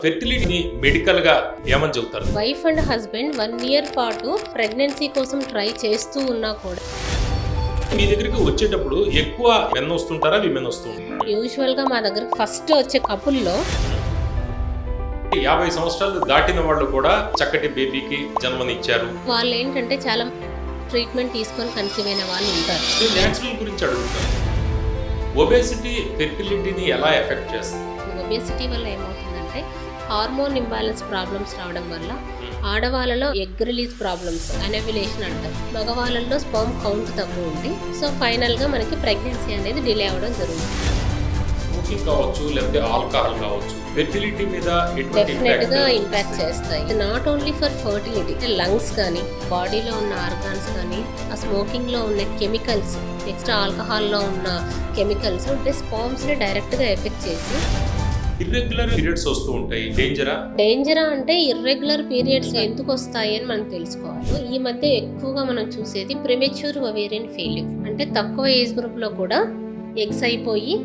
ఫెర్టిలిటీని medical గా ఏమని చెబుతారు? వైఫ్ అండ్ హస్బెండ్ 1 year పాటు ప్రెగ్నెన్సీ కోసం ట్రై చేస్తూ ఉన్నా కూడా మీ దగ్గరికి వచ్చేటప్పుడు ఎక్కువ మెన్ వస్తుంటారా విమెన్ వస్తుంటారా? యూజువల్ గా మా దగ్గర ఫస్ట్ వచ్చే కపుల్లో 50 సంవత్సరాలు దాటిన వాళ్ళు కూడా చక్కటి బేబీకి జన్మనిచ్చారు. వాళ్ళు ఏంటంటే చాలా ట్రీట్మెంట్ తీసుకొని కన్సీవ్ అయిన వాళ్ళు ఉంటారు. న్యాచురల్ గురించి అడుగుతారు. ఒబేసిటీ ఫెర్టిలిటీని ఎలా ఎఫెక్ట్ చేస్తుంది? ఒబేసిటీ వల్ల ఏమవుతుందంటే హార్మోన్ ఇంబ్యాలెన్స్ ప్రాబ్లమ్స్ రావడం వల్ల ఆడవాళ్ళలో ఎగ్ రిలీజ్ ప్రాబ్లమ్స్ అనెవ్యులేషన్ అంటారు, మగవాళ్ళలో స్పర్మ్ కౌంట్ తక్కువ ఉంది. సో ఫైనల్గా మనకి ప్రెగ్నెన్సీ అనేది డిలే అవ్వడం జరుగుతుంది. స్మోకింగ్ కావచ్చు లేకపోతే ఆల్కహాల్ కావచ్చు ఫెర్టిలిటీ మీద డెఫినెట్ గా ఇంపాక్ట్ చేస్తాయి. Not only for fertility, lungs కానీ బాడీలో ఉన్న ఆర్గాన్స్ కానీ ఆ స్మోకింగ్ లో ఉన్న కెమికల్స్, నెక్స్ట్ ఆల్కహాల్ లో ఉన్న కెమికల్స్ స్పర్మ్స్ ని డైరెక్ట్ గా ఎఫెక్ట్ చేసి ఇర్రెగ్యులర్ పీరియడ్స్ వస్తూ ఉంటాయి. డేంజరా అంటే ఇర్రెగ్యులర్ పీరియడ్స్ ఎందుకు వస్తాయి అని మనం తెలుసుకోవాలి. ఈ మధ్య ఎక్కువగా మనం చూసేది ప్రిమెచ్యూర్ ఒవేరియన్ ఫెయిల్యూర్, అంటే తక్కువ ఏజ్ గ్రూప్ లో కూడా ఎగ్స్ అయిపోయి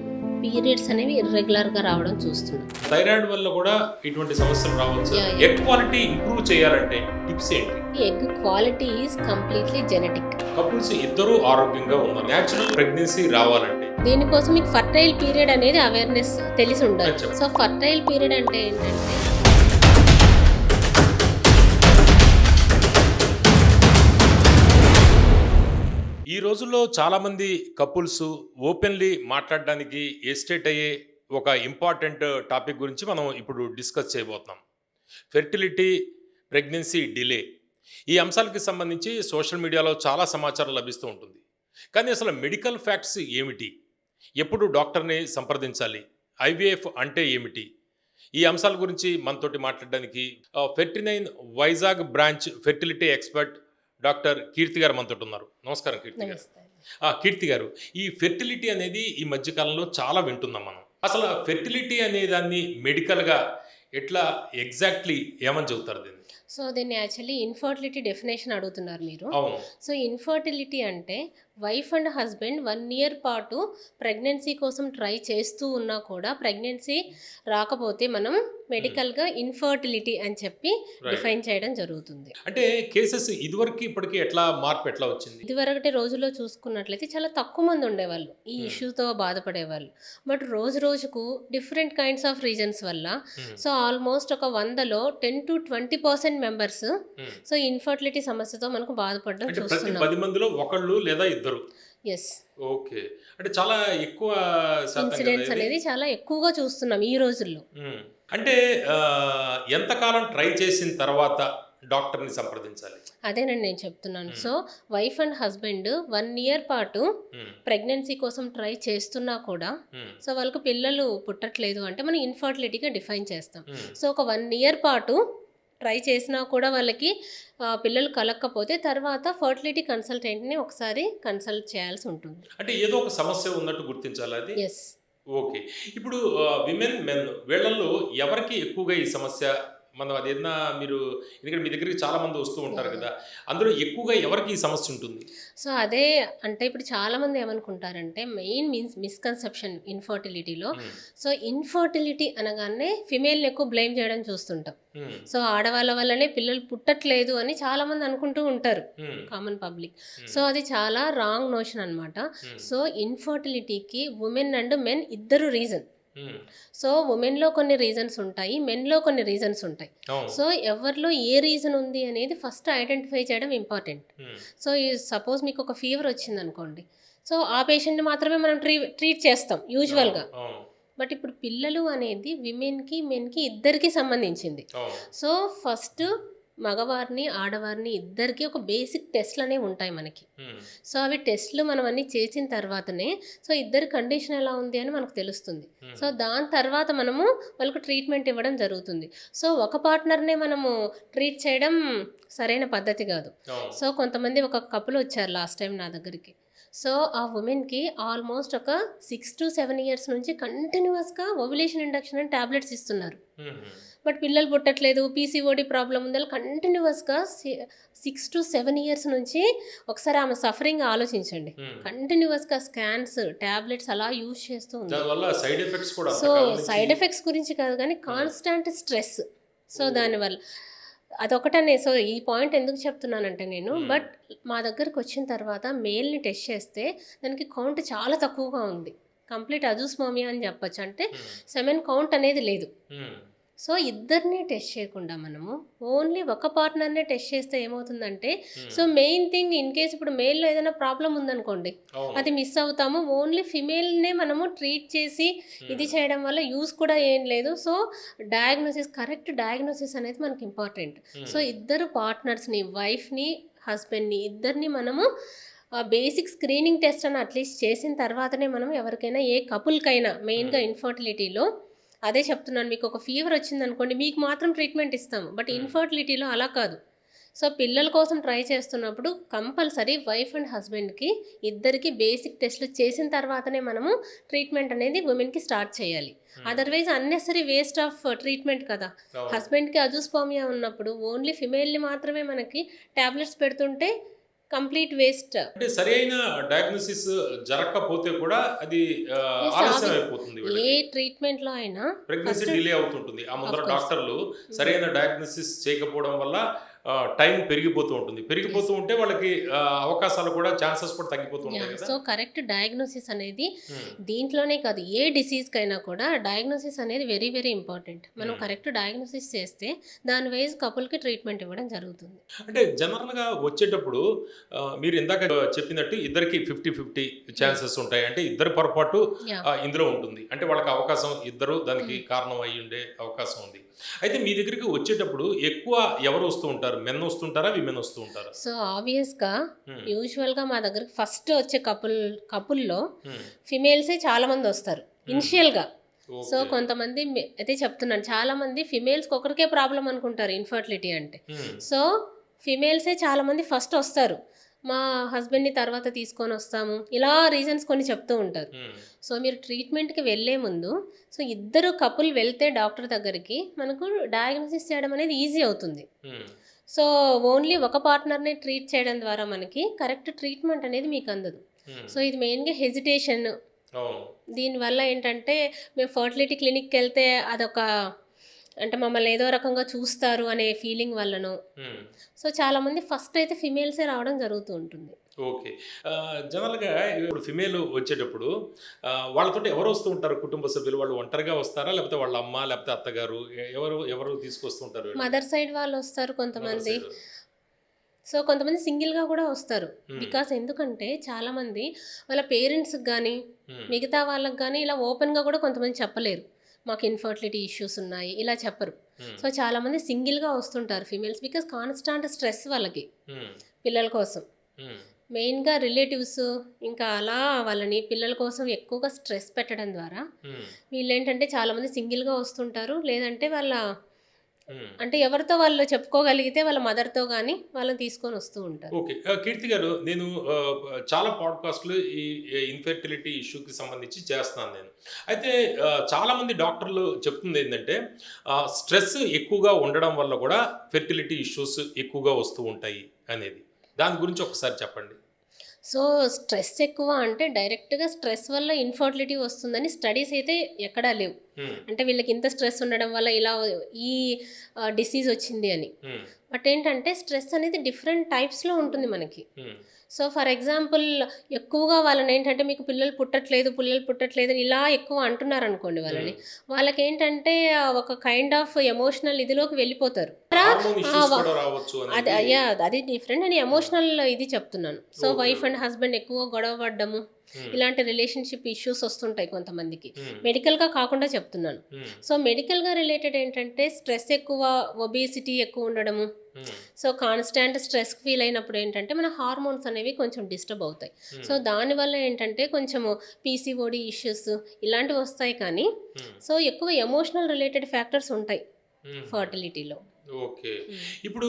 పీరియడ్స్ అనేవి ఇర్రెగ్యులర్ గా రావడం చూస్తున్నాం. థైరాయిడ్ వల్ల కూడా ఇటువంటి సమస్యలు రావచ్చు. ఎగ్ క్వాలిటీ ఇంప్రూవ్ చేయాలంటే టిప్స్ ఏంటి? Egg quality is completely genetic. Couples ఇద్దరు ఆరోగ్యంగా ఉన్నారు. న్యాచురల్ ప్రెగ్నెన్సీ రావాలంటే దీనికోసం మీకు ఫర్టైల్ పీరియడ్ అనేది అవేర్నెస్ తెలిసి ఉండాలి. సో ఫర్టైల్ పీరియడ్ అంటే ఏంటంటే ఈ రోజుల్లో చాలామంది కపుల్స్ ఓపెన్లీ మాట్లాడడానికి ఎస్టేట్ అయ్యే ఒక ఇంపార్టెంట్ టాపిక్ గురించి మనం ఇప్పుడు డిస్కస్ చేయబోతున్నాం. Fertility, pregnancy delay. ఈ అంశాలకి సంబంధించి సోషల్ మీడియాలో చాలా సమాచారం లభిస్తూ ఉంటుంది. కానీ అసలు మెడికల్ ఫ్యాక్ట్స్ ఏమిటి? ఎప్పుడు డాక్టర్ని సంప్రదించాలి? ఐవీఎఫ్ అంటే ఏమిటి? ఈ అంశాల గురించి మనతోటి మాట్లాడడానికి Fertinine Vizag branch fertility expert doctor Keerthi గారు మనతో ఉన్నారు. నమస్కారం కీర్తి గారు. కీర్తి గారు, ఈ ఫెర్టిలిటీ అనేది ఈ మధ్యకాలంలో చాలా వింటున్నాం మనం. అసలు ఫెర్టిలిటీ అనే దాన్ని మెడికల్గా ఎట్లా ఎగ్జాక్ట్లీ ఏమని చెబుతారు దీన్ని? సో దీన్ని యాక్చువల్లీ ఇన్ఫర్టిలిటీ డెఫినేషన్ అడుగుతున్నారు మీరు. సో ఇన్ఫర్టిలిటీ అంటే వైఫ్ అండ్ హస్బెండ్ 1 year పాటు ప్రెగ్నెన్సీ కోసం ట్రై చేస్తూ ఉన్నా కూడా ప్రెగ్నెన్సీ రాకపోతే మనం మెడికల్గా ఇన్ఫర్టిలిటీ అని చెప్పి డిఫైన్ చేయడం జరుగుతుంది. అంటే కేసెస్ ఇదివరకు ఇప్పటికీ ఎట్లా మార్పు ఎట్లా వచ్చింది? ఇదివరకటి రోజుల్లో చూసుకున్నట్లయితే చాలా తక్కువ మంది ఉండేవాళ్ళు ఈ ఇష్యూతో బాధపడేవాళ్ళు. బట్ రోజు రోజుకు డిఫరెంట్ కైండ్స్ ఆఫ్ రీజన్స్ వల్ల సో ఆల్మోస్ట్ ఒక 100లో 10 to 20% మెంబర్స్ సో ఇన్ఫర్టిలిటీ సమస్యతో మనకు బాధపడడం చూస్తున్నాం. 10 మందిలో ఒకళ్ళు లేదా ఇద్దరు. ఎస్. ఓకే, అంటే చాలా ఎక్కువ ఇన్సిడెంట్స్ అనేది చాలా ఎక్కువగా చూస్తున్నాం ఈ రోజుల్లో. అంటే ఎంతకాలం ట్రై చేసిన తర్వాత డాక్టర్ని సంప్రదించాలి? అదేనండి నేను చెప్తున్నాను. So wife and husband 1 year పాటు ప్రెగ్నెన్సీ కోసం ట్రై చేస్తున్నా కూడా సో వాళ్ళకు పిల్లలు పుట్టట్లేదు అంటే మనం ఇన్ఫర్టిలిటీగా డిఫైన్ చేస్తాం. సో ఒక 1 year పాటు ట్రై చేసినా కూడా వాళ్ళకి పిల్లలు కలగకపోతే తర్వాత ఫర్టిలిటీ కన్సల్టెంట్ని ఒకసారి కన్సల్ట్ చేయాల్సి ఉంటుంది. అంటే ఏదో ఒక సమస్య ఉన్నట్టు గుర్తించాలి అది. ఎస్. ఓకే, ఇప్పుడు విమెన్ మెన్ వీళ్ళల్లో ఎవరికి ఎక్కువగా ఈ సమస్య? మనం అది ఏదైనా మీరు, ఎందుకంటే మీ దగ్గరికి చాలా మంది వస్తూ ఉంటారు కదా, అందులో ఎక్కువగా ఎవరికి ఈ సమస్య ఉంటుంది? సో అదే అంటే ఇప్పుడు చాలా మంది ఏమనుకుంటారంటే మెయిన్ మిస్కన్సెప్షన్ ఇన్ఫర్టిలిటీలో, సో ఇన్ఫర్టిలిటీ అనగానే ఫిమేల్ని ఎక్కువ బ్లేమ్ చేయడం చూస్తుంటాం. సో ఆడవాళ్ళ వల్లనే పిల్లలు పుట్టట్లేదు అని చాలా మంది అనుకుంటూ ఉంటారు కామన్ పబ్లిక్. సో అది చాలా రాంగ్ నోషన్ అనమాట. సో ఇన్ఫర్టిలిటీకి ఉమెన్ అండ్ మెన్ ఇద్దరు రీజన్. సో ఉమెన్లో కొన్ని రీజన్స్ ఉంటాయి, మెన్లో కొన్ని రీజన్స్ ఉంటాయి. సో ఎవరిలో ఏ రీజన్ ఉంది అనేది ఫస్ట్ ఐడెంటిఫై చేయడం ఇంపార్టెంట్. సో సపోజ్ మీకు ఒక ఫీవర్ వచ్చింది అనుకోండి, సో ఆ పేషెంట్ని మాత్రమే మనం ట్రీట్ చేస్తాం యూజువల్గా. బట్ ఇప్పుడు పిల్లలు అనేది విమెన్కి మెన్కి ఇద్దరికి సంబంధించింది. సో ఫస్ట్ మగవారిని ఆడవారిని ఇద్దరికి ఒక బేసిక్ టెస్ట్లు అనేవి ఉంటాయి మనకి. సో అవి టెస్ట్లు మనం అన్నీ చేసిన తర్వాతనే సో ఇద్దరి కండిషన్ ఎలా ఉంది అని మనకు తెలుస్తుంది. సో దాని తర్వాత మనము వాళ్ళకు ట్రీట్మెంట్ ఇవ్వడం జరుగుతుంది. సో ఒక పార్ట్నర్నే మనము ట్రీట్ చేయడం సరైన పద్ధతి కాదు. సో కొంతమంది ఒక కపుల్ వచ్చారు లాస్ట్ టైం నా దగ్గరికి. సో ఆ ఉమెన్కి ఆల్మోస్ట్ ఒక 6 to 7 years నుంచి కంటిన్యూస్గా ఓవ్యులేషన్ ఇండక్షన్ అని టాబ్లెట్స్ ఇస్తున్నారు. బట్ పిల్లలు పుట్టట్లేదు, పీసీఓడి ప్రాబ్లం ఉందని కంటిన్యూస్గా 6 to 7 ఇయర్స్ నుంచి ఒకసారి ఆమె సఫరింగ్ ఆలోచించండి. కంటిన్యూస్గా స్కాన్స్, ట్యాబ్లెట్స్ అలా యూజ్ చేస్తూ ఉంది. దానివల్ల సైడ్ ఎఫెక్ట్స్ కూడా సో అంతకాలం నుంచి సైడ్ ఎఫెక్ట్స్ గురించి కాదు కానీ కాన్స్టాంట్ స్ట్రెస్. సో దానివల్ల అదొకటనే. సో ఈ పాయింట్ ఎందుకు చెప్తున్నానంటే నేను, బట్ మా దగ్గరకు వచ్చిన తర్వాత మేల్ని టెస్ట్ చేస్తే దానికి కౌంట్ చాలా తక్కువగా ఉంది. కంప్లీట్ అజూస్మోమియా అని చెప్పొచ్చు. అంటే సెమెన్ కౌంట్ అనేది లేదు. సో ఇద్దరిని టెస్ట్ చేయకుండా మనము ఓన్లీ ఒక పార్ట్నర్నే టెస్ట్ చేస్తే ఏమవుతుందంటే, so main thing in case ఇప్పుడు మేల్లో ఏదైనా ప్రాబ్లం ఉందనుకోండి, అది మిస్ అవుతాము. ఓన్లీ ఫిమేల్నే మనము ట్రీట్ చేసి ఇది చేయడం వల్ల యూస్ కూడా ఏం లేదు. సో డయాగ్నోసిస్, కరెక్ట్ డయాగ్నోసిస్ అనేది మనకి ఇంపార్టెంట్. సో ఇద్దరు పార్ట్నర్స్ని, వైఫ్ని, హస్బెండ్ని, ఇద్దరిని మనము బేసిక్ స్క్రీనింగ్ టెస్ట్ అని అట్లీస్ట్ చేసిన తర్వాతనే మనం ఎవరికైనా, ఏ కపుల్కైనా, మెయిన్గా ఇన్ఫర్టిలిటీలో అదే చెప్తున్నాను. మీకు ఒక ఫీవర్ వచ్చింది అనుకోండి, మీకు మాత్రం ట్రీట్మెంట్ ఇస్తాము. బట్ ఇన్ఫర్టిలిటీలో అలా కాదు. సో పిల్లల కోసం ట్రై చేస్తున్నప్పుడు కంపల్సరీ వైఫ్ అండ్ హస్బెండ్కి ఇద్దరికి బేసిక్ టెస్ట్లు చేసిన తర్వాతనే మనము ట్రీట్మెంట్ అనేది ఉమెన్కి స్టార్ట్ చేయాలి. Otherwise unnecessary waste of treatment కదా. హస్బెండ్కి అజూస్పర్మియా ఉన్నప్పుడు ఓన్లీ ఫిమేల్ని మాత్రమే మనకి ట్యాబ్లెట్స్ పెడుతుంటే కంప్లీట్ వేస్ట్. అంటే సరైన డయాగ్నోసిస్ జరగకపోతే కూడా అది ఆలస్యం అయిపోతుంది. ఏ ట్రీట్మెంట్లో అయినా ప్రెగ్నెన్సీ డిలే అవుతుంటుంది. ఆ ముందర డాక్టర్లు సరైన డయాగ్నోసిస్ చేయకపోవడం వల్ల టైం పెరిగిపోతూ ఉంటుంది. పెరిగిపోతూ ఉంటే వాళ్ళకి అవకాశాలు కూడా, ఛాన్సెస్ కూడా తగ్గిపోతూ ఉంటాయి కదా. సో కరెక్ట్ డయాగ్నోసిస్ అనేది దీంట్లోనే కాదు, ఏ డిసీజ్కైనా కూడా డయాగ్నోసిస్ అనేది వెరీ వెరీ ఇంపార్టెంట్. మనం కరెక్ట్ డయాగ్నోసిస్ చేస్తే దాని వైజ్ కపుల్కి ట్రీట్మెంట్ ఇవ్వడం జరుగుతుంది. అంటే జనరల్గా వచ్చేటప్పుడు మీరు ఇందాక చెప్పినట్టు ఇద్దరికి 50-50 ఛాన్సెస్ ఉంటాయి. అంటే ఇద్దరు పొరపాటు ఇందులో ఉంటుంది. అంటే వాళ్ళకి అవకాశం, ఇద్దరు దానికి కారణం అయ్యి ఉండే అవకాశం ఉంది. అయితే మీ దగ్గరికి వచ్చేటప్పుడు ఎక్కువ ఎవరు వస్తూ ఉంటారు? మెన్ వస్తుంటారా, విమెన్ వస్తూ ఉంటారా? సో ఆబ్వియస్గా యూజువల్గా మా దగ్గరికి ఫస్ట్ వచ్చే కపుల్లో ఫిమేల్సే చాలా మంది వస్తారు ఇనిషియల్గా. సో కొంతమంది అయితే చెప్తున్నాను, చాలా మంది ఫిమేల్స్కి ఒకరికే ప్రాబ్లం అనుకుంటారు ఇన్ఫర్టిలిటీ అంటే. సో ఫిమేల్సే చాలా మంది ఫస్ట్ వస్తారు. మా హస్బెండ్ని తర్వాత తీసుకొని వస్తాము, ఇలా రీజన్స్ కొన్ని చెప్తూ ఉంటారు. సో మీరు ట్రీట్మెంట్కి వెళ్ళే ముందు, సో ఇద్దరు కపుల్ వెళ్తే డాక్టర్ దగ్గరికి మనకు డయాగ్నోసిస్ చేయడం అనేది ఈజీ అవుతుంది. సో ఓన్లీ ఒక పార్ట్నర్ని ట్రీట్ చేయడం ద్వారా మనకి కరెక్ట్ ట్రీట్మెంట్ అనేది మీకు అందదు. సో ఇది మెయిన్గా హెజిటేషన్. దీనివల్ల ఏంటంటే మేము ఫర్టిలిటీ క్లినిక్కి వెళ్తే అదొక, అంటే మమ్మల్ని ఏదో రకంగా చూస్తారు అనే ఫీలింగ్ వల్లను. సో చాలామంది ఫస్ట్ అయితే ఫిమేల్సే రావడం జరుగుతూ ఉంటుంది. ఓకే. జనరల్గా ఇప్పుడు ఫిమేల్ వచ్చేటప్పుడు వాళ్ళతో ఎవరు వస్తూ ఉంటారు? కుటుంబ సభ్యులు వాళ్ళు ఒంటరిగా వస్తారా, లేకపోతే వాళ్ళ అమ్మ, లేకపోతే అత్తగారు, ఎవరు తీసుకొస్తుంటారు? మదర్ సైడ్ వాళ్ళు వస్తారు కొంతమంది. సో కొంతమంది సింగిల్గా కూడా వస్తారు. బికాస్ ఎందుకంటే చాలామంది వాళ్ళ పేరెంట్స్కి కానీ మిగతా వాళ్ళకి కానీ ఇలా ఓపెన్గా కూడా కొంతమంది చెప్పలేరు, మాకు ఇన్ఫర్టిలిటీ ఇష్యూస్ ఉన్నాయి, ఇలా చెప్పరు. సో చాలామంది సింగిల్గా వస్తుంటారు ఫీమేల్స్. బికాస్ కాన్స్టాంట్ స్ట్రెస్ వాళ్ళకి పిల్లల కోసం. మెయిన్గా రిలేటివ్స్ ఇంకా అలా వాళ్ళని పిల్లల కోసం ఎక్కువగా స్ట్రెస్ పెట్టడం ద్వారా వీళ్ళు ఏంటంటే చాలామంది సింగిల్గా వస్తుంటారు. లేదంటే వాళ్ళ, అంటే ఎవరితో వాళ్ళు చెప్పుకోగలిగితే వాళ్ళ మదర్తో కానీ వాళ్ళని తీసుకొని వస్తూ ఉంటారు. ఓకే. కీర్తి గారు, నేను చాలా పాడ్కాస్ట్లు ఈ ఇన్ఫెర్టిలిటీ ఇష్యూకి సంబంధించి చేస్తున్నాను నేను. అయితే చాలామంది డాక్టర్లు చెప్తుంది ఏంటంటే స్ట్రెస్ ఎక్కువగా ఉండడం వల్ల కూడా ఫెర్టిలిటీ ఇష్యూస్ ఎక్కువగా వస్తూ ఉంటాయి అనేది. దాని గురించి ఒకసారి చెప్పండి. సో స్ట్రెస్ ఎక్కువ అంటే డైరెక్ట్గా స్ట్రెస్ వల్ల ఇన్ఫర్టిలిటీ వస్తుందని స్టడీస్ అయితే ఎక్కడా లేవు. అంటే వీళ్ళకి ఇంత స్ట్రెస్ ఉండడం వల్ల ఇలా ఈ డిసీజ్ వచ్చింది అని. బట్ ఏంటంటే స్ట్రెస్ అనేది డిఫరెంట్ టైప్స్లో ఉంటుంది మనకి. సో ఫర్ ఎగ్జాంపుల్ ఎక్కువగా వాళ్ళని ఏంటంటే మీకు పిల్లలు పుట్టట్లేదు ఇలా ఎక్కువ అంటున్నారు అనుకోండి, వాళ్ళకి ఏంటంటే ఒక కైండ్ ఆఫ్ ఎమోషనల్ ఇదిలోకి వెళ్ళిపోతారు. అది డిఫరెంట్ అని ఎమోషనల్ ఇది చెప్తున్నాను. సో వైఫ్ అండ్ హస్బెండ్ ఎక్కువ గొడవ పడ్డము, ఇలాంటి రిలేషన్షిప్ ఇష్యూస్ వస్తుంటాయి కొంతమందికి. మెడికల్గా కాకుండా చెప్తున్నాను. సో మెడికల్గా రిలేటెడ్ ఏంటంటే స్ట్రెస్ ఎక్కువ, ఒబేసిటీ ఎక్కువ ఉండడము. సో కాన్స్టాంట్ స్ట్రెస్ ఫీల్ అయినప్పుడు ఏంటంటే మన హార్మోన్స్ అనేవి కొంచెం డిస్టర్బ్ అవుతాయి. సో దానివల్ల ఏంటంటే కొంచెము పీసీఓడి ఇష్యూస్ ఇలాంటివి వస్తాయి. కానీ సో ఎక్కువ ఎమోషనల్ రిలేటెడ్ ఫ్యాక్టర్స్ ఉంటాయి ఫర్టిలిటీలో. ఓకే. ఇప్పుడు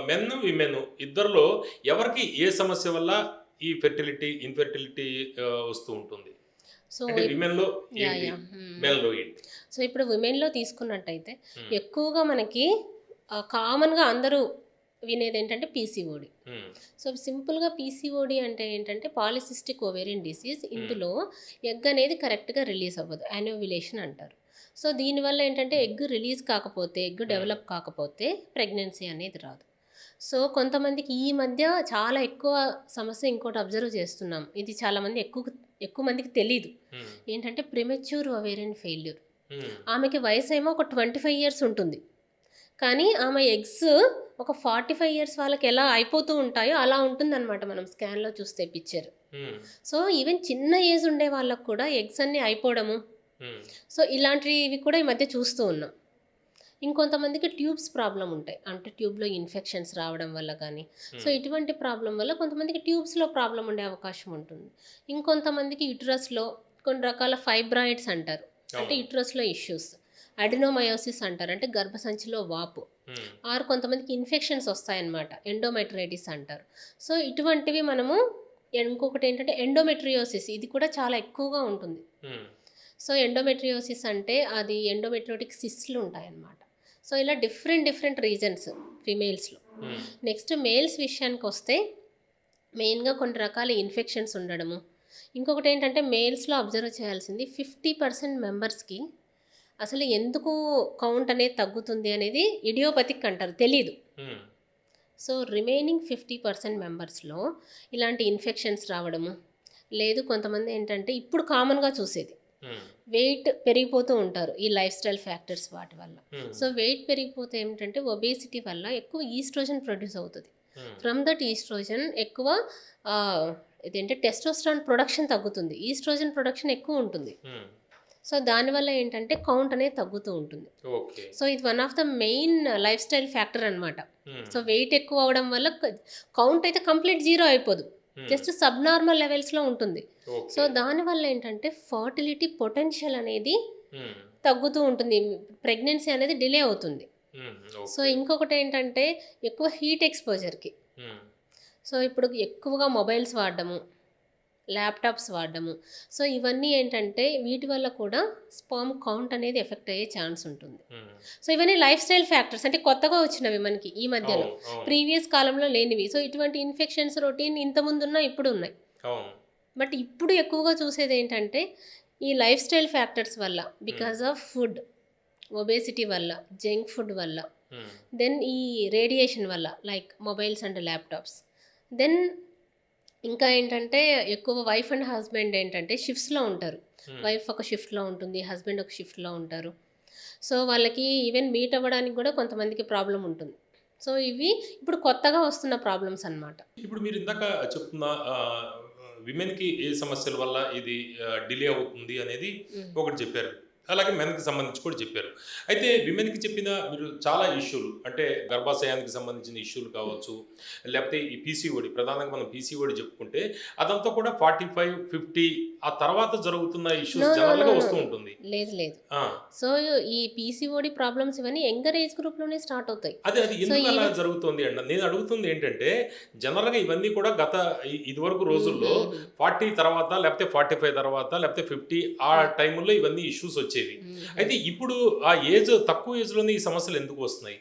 మెన్, విమెన్ ఇద్దరిలో ఎవరికి ఏ సమస్య వల్ల ఈ ఇన్ఫెర్టిలిటీ వస్తూ ఉంటుంది? సో అంటే విమెన్‌లో యాహ్! ఏంటి? యాహ్! మెన్‌లో ఏంటి? సో ఇప్పుడు విమెన్‌లో తీసుకున్నట్టయితే హ్మ్. ఎక్కువగా మనకి కామన్‌గా అందరూ వినేదేంటంటే పీసీఓడి. హ్మ్. సో సింపుల్‌గా పీసీఓడి అంటే ఏంటంటే పాలిసిస్టిక్ ఓవేరియన్ డిసీజ్. హ్మ్. ఇందులో ఎగ్ అనేది కరెక్ట్‌గా రిలీజ్ అవ్వదు. యానోవ్యులేషన్ అంటారు. సో దీనివల్ల ఏంటంటే ఎగ్ రిలీజ్ కాకపోతే, ఎగ్ హ్మ్. డెవలప్ కాకపోతే ప్రెగ్నెన్సీ అనేది రాదు. సో కొంతమందికి ఈ మధ్య చాలా ఎక్కువ సమస్య ఇంకోటి అబ్జర్వ్ చేస్తున్నాం. ఇది చాలామంది ఎక్కువ మందికి తెలీదు. హ్మ్. ఏంటంటే ప్రిమెచ్యూర్ ఓవేరియన్ ఫెయిల్యూర్. హ్మ్. ఆమెకి వయసేమో ఒక 25 ఇయర్స్ ఉంటుంది. కానీ ఆమె ఎగ్స్ ఒక 45 ఇయర్స్ వాళ్ళకి ఎలా అయిపోతూ ఉంటాయో అలా ఉంటుందన్నమాట మనం స్కాన్‌లో చూస్తే పిక్చర్. హ్మ్. సో ఈవెన్ చిన్న ఏజ్ ఉండే వాళ్ళకి కూడా ఎగ్స్ అన్నీ అయిపోవడము. హ్మ్. సో ఇలాంటివి కూడా ఈ మధ్య చూస్తూ ఉన్నాం. ఇంకొంతమందికి ట్యూబ్స్ ప్రాబ్లమ్ ఉంటాయి. అంటే ట్యూబ్‌లో ఇన్ఫెక్షన్స్ రావడం వల్ల కానీ, సో హ్మ్. ఇటువంటి ప్రాబ్లమ్ వల్ల కొంతమందికి ట్యూబ్స్‌లో ప్రాబ్లమ్ ఉండే అవకాశం ఉంటుంది. ఇంకొంతమందికి యుటరస్‌లో కొన్ని రకాల ఫైబ్రాయిడ్స్ అంటారు. అంటే అవును. యుటరస్‌లో ఇష్యూస్. అడినోమయోసిస్ అంటారు. అంటే గర్భసంచిలో వాపు. హ్మ్. ఆర్ కొంతమందికి ఇన్ఫెక్షన్స్ వస్తాయన్నమాట. ఎండోమెట్రైటిస్ అంటారు. సో ఇటువంటివి మనము ఇంకొకటి ఏంటంటే ఎండోమెట్రియోసిస్ ఇది కూడా చాలా ఎక్కువగా ఉంటుంది. హ్మ్. సో ఎండోమెట్రియోసిస్ అంటే అది ఎండోమెట్రియోటిక్ సిస్ట్లు ఉంటాయన్నమాట. సో ఇలా డిఫరెంట్ రీజన్స్ ఫిమేల్స్‌లో. హ్మ్. నెక్స్ట్ మేల్స్ విషయానికొస్తే మెయిన్‌గా కొన్ని రకాల ఇన్ఫెక్షన్స్ ఉండడము. ఇంకొకటి ఏంటంటే మేల్స్‌లో అబ్జర్వ్ చేయాల్సింది 50% మెంబర్స్‌కి అసలు ఎందుకు కౌంట్ అనేది తగ్గుతుంది అనేది ఇడియోపతిక్ అంటారు. తెలీదు. హ్మ్. సో రిమైనింగ్ 50% మెంబర్స్‌లో ఇలాంటి ఇన్ఫెక్షన్స్ రావడము, లేదు కొంతమంది ఏంటంటే ఇప్పుడు కామన్‌గా చూసేది హ్మ్. వెయిట్ పెరిగిపోతూ ఉంటారు ఈ లైఫ్ స్టైల్ ఫ్యాక్టర్స్ వాటి వల్ల. హ్మ్. సో వెయిట్ పెరిగిపోతే ఏమిటంటే ఒబేసిటీ వల్ల ఎక్కువ ఈస్ట్రోజన్ ప్రొడ్యూస్ అవుతుంది. హ్మ్. ఫ్రమ్ దట్ ఈస్ట్రోజన్ ఎక్కువ ఇదేంటే టెస్టోస్టెరాన్ ప్రొడక్షన్ తగ్గుతుంది. ఈస్ట్రోజన్ ప్రొడక్షన్ ఎక్కువ ఉంటుంది. హ్మ్. సో దానివల్ల ఏంటంటే కౌంట్ అనేది తగ్గుతూ ఉంటుంది. ఓకే. సో ఇది one of the main life style factor అనమాట. హ్మ్. సో వెయిట్ ఎక్కువ అవడం వల్ల కౌంట్ అయితే కంప్లీట్ జీరో అయిపోదు. హ్మ్. జస్ట్ సబ్నార్మల్ లెవెల్స్లో ఉంటుంది. So okay. దానివల్ల ఏంటంటే ఫర్టిలిటీ పొటెన్షియల్ అనేది హ్మ్. తగ్గుతూ ఉంటుంది. ప్రెగ్నెన్సీ అనేది డిలే అవుతుంది. హ్మ్. So okay. ఇంకొకటి ఏంటంటే ఎక్కువ హీట్ ఎక్స్‌పోజర్‌కి. హ్మ్. సో ఇప్పుడు ఎక్కువగా మొబైల్స్ వాడడము, ల్యాప్‌టాప్స్ వాడడము. సో ఇవన్నీ ఏంటంటే వీటి వల్ల కూడా స్పెర్మ్ కౌంట్ అనేది ఎఫెక్ట్ అయ్యే ఛాన్స్ ఉంటుంది. హ్మ్. సో ఇవన్నీ లైఫ్ స్టైల్ ఫ్యాక్టర్స్ అంటే కొత్తగా వచ్చినవి మనకి ఈ మధ్యలో. అవును. అవును. ప్రీవియస్ కాలంలో లేనివి. సో ఇటువంటి ఇన్ఫెక్షన్స్ రొటీన్ ఇంతకుముందున్నా ఇప్పుడు ఉన్నాయి. అవును. బట్ ఇప్పుడు ఎక్కువగా చూసేదేంటంటే ఈ లైఫ్ స్టైల్ ఫ్యాక్టర్స్ వల్ల hmm. Because of food, obesity వల్ల, జంక్ ఫుడ్ వల్ల, హ్మ్. దెన్ ఈ రేడియేషన్ వల్ల like mobiles and laptops. Then ఇంకా ఏంటంటే ఎక్కువ వైఫ్ అండ్ హస్బెండ్ ఏంటంటే షిఫ్ట్స్‌లో ఉంటారు. హ్మ్. వైఫ్ ఒక షిఫ్ట్‌లో ఉంటుంది. హస్బెండ్ ఒక షిఫ్ట్‌లో ఉంటారు. సో వాళ్ళకి ఈవెన్ మీట్ అవ్వడానికి కూడా కొంతమందికి ప్రాబ్లమ్ ఉంటుంది. సో ఇవి ఇప్పుడు కొత్తగా వస్తున్న ప్రాబ్లమ్స్ అన్నమాట. ఇప్పుడు మీరు ఇందాక చెప్తున్న విమెన్‌కి ఏ సమస్యల వల్ల ఇది డిలే అవుతుంది అనేది హ్మ్. ఒకటి చెప్పారు. అలాగే మెన్‌కి సంబంధించి కూడా చెప్పారు. అయితే విమెన్‌కి చెప్పిన మీరు చాలా ఇష్యూలు అంటే గర్భాశయానికి సంబంధించిన ఇష్యూలు కావచ్చు, లేకపోతే ఈ పీసీఓడి ప్రధానంగా మనం పీసీఓడి చెప్పుకుంటే అదంతా కూడా 45, 50 ఆ తర్వాత జరుగుతున్న నో. ఇష్యూస్ నో. నో. జనరల్‌గా నో. వస్తూ ఉంటుంది. లేదు. ఆ! సో ఈ పీసీఓడి ప్రాబ్లమ్స్ ఇవన్నీ యంగర్ ఏజ్ గ్రూప్‌లోనే స్టార్ట్ అవుతాయి. అది సో ఎందుకు అలా ఈవెన్ జరుగుతుంది అండి? నేను అడుగుతుంది ఏంటంటే, జనరల్‌గా ఇవన్నీ కూడా గత ఇదివరకు రోజుల్లో హుహుహు. 40 తర్వాత, లేకపోతే 45 తర్వాత, లేకపోతే 50 ఆ హ్మ్. టైముల్లో ఇవన్నీ ఇష్యూస్ వచ్చేవి. హుహు. అయితే ఇప్పుడు ఆ ఏజ్ తక్కువ ఏజ్‌లోనే ఈ సమస్యలు ఎందుకు వస్తున్నాయి?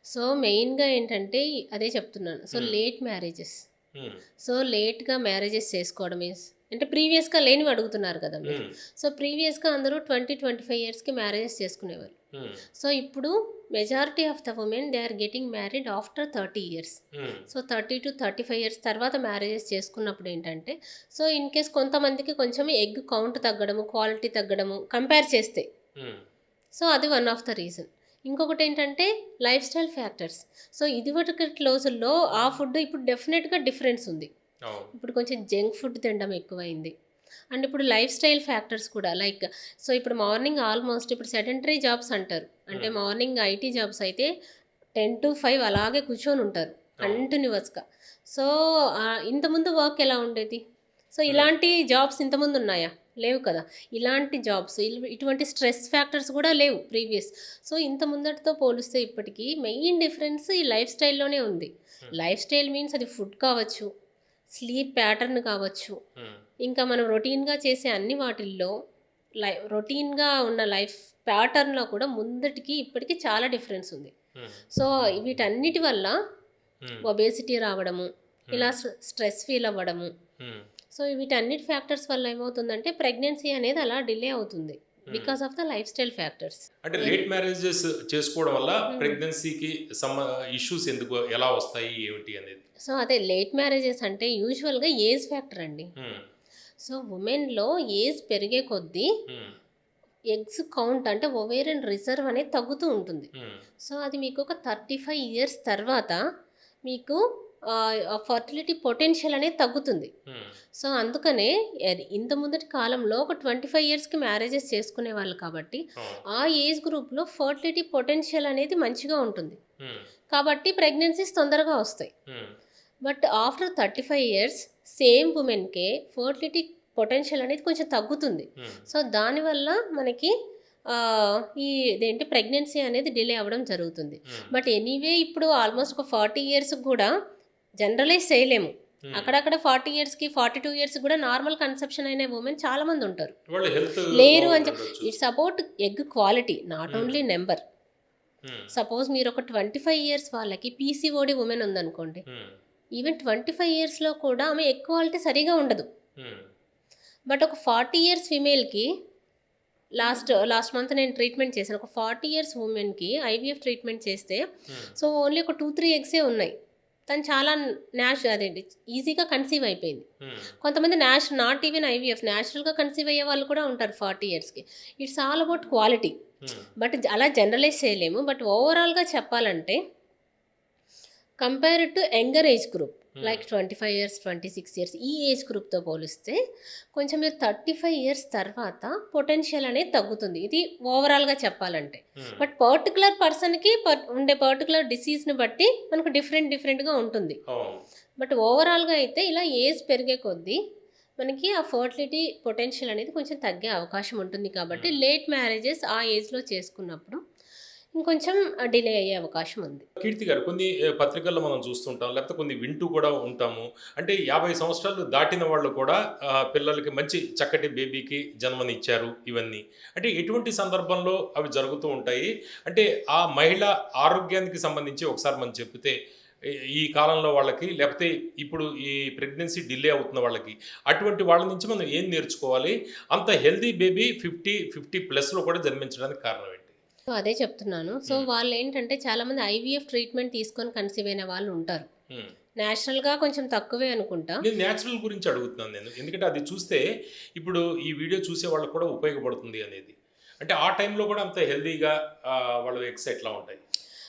సో మెయిన్‌గా ఏంటంటే అదే చెప్తున్నాను. సో హ్మ్. Late marriages. హ్మ్. సో లేట్‌గా మ్యారేజెస్ చేసుకోవడం మీన్స్ అంటే ప్రీవియస్‌గా లేనివి అడుగుతున్నారు కదా మీరు. హ్మ్. సో ప్రీవియస్‌గా అందరూ 25 ఇయర్స్‌కి మ్యారేజెస్ చేసుకునేవారు. హ్మ్. సో ఇప్పుడు majority of the women they are getting married after 30 years. Hmm. So 30-35 years తర్వాత మ్యారేజెస్ చేసుకున్నప్పుడు ఏంటంటే సో ఇన్ కేస్ కొంతమందికి కొంచెం ఎగ్ కౌంట్ తగ్గడము, క్వాలిటీ తగ్గడము కంపేర్ చేస్తే. హ్మ్. సో అది వన్ ఆఫ్ ద రీజన్. ఇంకొకటి ఏంటంటే లైఫ్ స్టైల్ ఫ్యాక్టర్స్. సో ఇదివరకటి రోజుల్లో ఆ ఫుడ్ ఇప్పుడు డెఫినెట్‌గా డిఫరెన్స్ ఉంది. అవును. ఇప్పుడు కొంచెం జంక్ ఫుడ్ తినడం ఎక్కువైంది. అండ్ ఇప్పుడు లైఫ్ స్టైల్ ఫ్యాక్టర్స్ కూడా లైక్ సో ఇప్పుడు మార్నింగ్ ఆల్మోస్ట్ ఇప్పుడు సెడెంటరీ జాబ్స్ అంటారు. అంటే హ్మ్. మార్నింగ్ ఐటీ జాబ్స్ అయితే 10-5 అలాగే కూర్చొని ఉంటారు అవును. కంటిన్యూయస్‌గా. సో ఇంతకుముందు వర్క్ ఎలా ఉండేది? సో హ్మ్. ఇలాంటి జాబ్స్ ఇంతకుముందు ఉన్నాయా? లేవు కదా! ఇలాంటి జాబ్స్ ఇటువంటి స్ట్రెస్ ఫ్యాక్టర్స్ కూడా లేవు ప్రీవియస్. సో ఇంత ముందటితో పోలిస్తే ఇప్పటికి మెయిన్ డిఫరెన్స్ ఈ లైఫ్ స్టైల్‌లోనే ఉంది. హ్మ్. లైఫ్ స్టైల్ మీన్స్ అది ఫుడ్ కావచ్చు, స్లీప్ ప్యాటర్న్ కావచ్చు, హ్మ్. ఇంకా మనం రొటీన్‌గా చేసే అన్ని వాటిల్లో రొటీన్‌గా ఉన్న లైఫ్ ప్యాటర్న్‌లో కూడా ముందటికి ఇప్పటికి చాలా డిఫరెన్స్ ఉంది. హ్మ్. సో, వీటన్నిటి వల్ల హ్మ్. ఒబేసిటీ రావడము, ఇలా హ్మ్. స్ట్రెస్ ఫీల్ అవ్వడము. హ్మ్. సో, వీటన్నిటి ఫ్యాక్టర్స్ వల్ల ఏమవుతుందంటే ప్రెగ్నెన్సీ అనేది అలా డిలే అవుతుంది. హ్మ్. Because of the life style factors. అంటే ఎన్ లేట్ మ్యారేజెస్ చేసుకోవడం వల్ల హ్మ్. ప్రెగ్నెన్సీకి సమ ఇష్యూస్ ఎందుకు ఎలా వస్తాయి ఏమిటి అనేది? సో, అదే లేట్ మ్యారేజెస్ అంటే యూజువల్‌గా ఏజ్ ఫ్యాక్టర్ అండి. హ్మ్. సో, వుమెన్‌లో ఏజ్ పెరిగే కొద్దీ హ్మ్. ఎగ్స్ కౌంట్ అంటే ఒవేరియన్ రిజర్వ్ అనేది తగ్గుతూ ఉంటుంది. హ్మ్. సో, అది మీకు ఒక 35 ఇయర్స్ తర్వాత మీకు ఫర్టిలిటీ పొటెన్షియల్ అనేది తగ్గుతుంది. హ్మ్. సో, అందుకనే ఇంత ముందటి కాలంలో ఒక 25 ఇయర్స్‌కి మ్యారేజెస్ చేసుకునేవాళ్ళు కాబట్టి, అవును. ఆ ఏజ్ గ్రూప్‌లో ఫర్టిలిటీ పొటెన్షియల్ అనేది మంచిగా ఉంటుంది. హ్మ్. కాబట్టి ప్రెగ్నెన్సీస్ తొందరగా వస్తాయి. Hmm. But after 35 years same వుమెన్‌కే ఫర్టిలిటీ పొటెన్షియల్ అనేది కొంచెం తగ్గుతుంది. హ్మ్. సో, దానివల్ల మనకి ఈ ఇదేంటి ప్రెగ్నెన్సీ అనేది డిలే అవ్వడం జరుగుతుంది. హ్మ్. బట్ ఎనీవే ఇప్పుడు ఆల్మోస్ట్ ఒక 40 ఇయర్స్‌కి కూడా జనరలైజ్ చేయలేము. హ్మ్. అక్కడక్కడ 40 ఇయర్స్‌కి, 42 ఇయర్స్‌కి కూడా నార్మల్ కన్సెప్షన్ అయిన వుమెన్ చాలామంది ఉంటారు. వాళ్ళ హెల్త్ లేరు అని బాగుండుండొచ్చు. It's about egg quality not hmm. Only number. Hmm. Suppose మీరు ఒక 25 ఇయర్స్ వాళ్ళకి పీసీఓడి వుమెన్ ఉందనుకోండి. హ్మ్. ఈవెన్ 25 ఇయర్స్‌లో కూడా ఆమె ఎగ్ క్వాలిటీ సరిగ్గా ఉండదు. హ్మ్. బట్ ఒక 40 ఇయర్స్ ఫీమేల్‌కి లాస్ట్ మంత్ నేను ట్రీట్మెంట్ చేశాను. ఒక 40 ఇయర్స్ వుమెన్‌కి ఐవీఎఫ్ ట్రీట్మెంట్ చేస్తే హ్మ్. సో, ఓన్లీ ఒక 2, 3 ఎగ్సే ఉన్నాయి. తను చాలా అదేంటి ఈజీగా కన్సీవ్ అయిపోయింది. హ్మ్. కొంతమంది నాట్ ఈవెన్ ఐవీఎఫ్ న్యాచురల్‌గా కన్సీవ్ అయ్యే వాళ్ళు కూడా ఉంటారు 40 ఇయర్స్‌కి. It's all about quality. హ్మ్. బట్ అలా జనరలైజ్ చేయలేము. బట్ ఓవరాల్‌గా చెప్పాలంటే compared to younger age group హ్మ్. లైక్ 25 ఇయర్స్, 26 ఇయర్స్ ఈ ఏజ్ గ్రూప్‌తో పోలిస్తే కొంచెం మీరు 35 ఇయర్స్ తర్వాత పొటెన్షియల్ అనేది తగ్గుతుంది. ఇది ఓవరాల్‌గా చెప్పాలంటే. హ్మ్. బట్ పర్టిక్యులర్ పర్సన్‌కి ఉండే పర్టిక్యులర్ డిసీజ్‌ని బట్టి మనకు డిఫరెంట్‌గా ఉంటుంది. అవును. బట్ ఓవరాల్‌గా అయితే ఇలా ఏజ్ పెరిగే కొద్దీ మనకి ఆ ఫర్టిలిటీ పొటెన్షియల్ అనేది కొంచెం తగ్గే అవకాశం ఉంటుంది కాబట్టి హ్మ్. లేట్ మ్యారేజెస్ ఆ ఏజ్‌లో చేసుకున్నప్పుడు ఇంకొంచెం డిలే అయ్యే అవకాశం ఉంది. కీర్తి గారు కొన్ని పత్రికల్లో మనం చూస్తుంటాం. లేకపోతే కొన్ని వింటూ కూడా ఉంటాము. అంటే 50 సంవత్సరాలు దాటిన వాళ్ళు కూడా పిల్లలకి మంచి చక్కటి బేబీకి జన్మనిచ్చారు ఇవన్నీ. అంటే ఎటువంటి సందర్భంలో అవి జరుగుతూ ఉంటాయి? అంటే ఆ మహిళ ఆరోగ్యానికి సంబంధించి ఒకసారి మనం చెప్తే ఈ ఈ కాలంలో వాళ్ళకి లేకపోతే ఇప్పుడు ఈ ప్రెగ్నెన్సీ డిలే అవుతున్న వాళ్ళకి అటువంటి వాళ్ళ నుంచి మనం ఏం నేర్చుకోవాలి? అంత హెల్తీ బేబీ 50 ప్లస్‌లో కూడా జన్మించడానికి కారణం ఏంటి? సో, అదే చెప్తున్నాను. సో, హ్మ్. వాళ్ళేంటంటే చాలామంది ఐవీఎఫ్ ట్రీట్మెంట్ తీసుకొని కన్సీవ్ అయిన వాళ్ళు ఉంటారు. హ్మ్. నేచురల్‌గా కొంచెం తక్కువే అనుకుంటా. నేను నేచురల్ గురించి అడుగుతున్నాను నేను. ఎందుకంటే అది చూస్తే ఇప్పుడు ఈ వీడియో చూసే వాళ్ళకి కూడా ఉపయోగపడుతుంది అనేది. అంటే ఆ టైంలో కూడా అంత హెల్తీగా వాళ్ళ ఎగ్స్ ఎట్లా ఉంటాయి?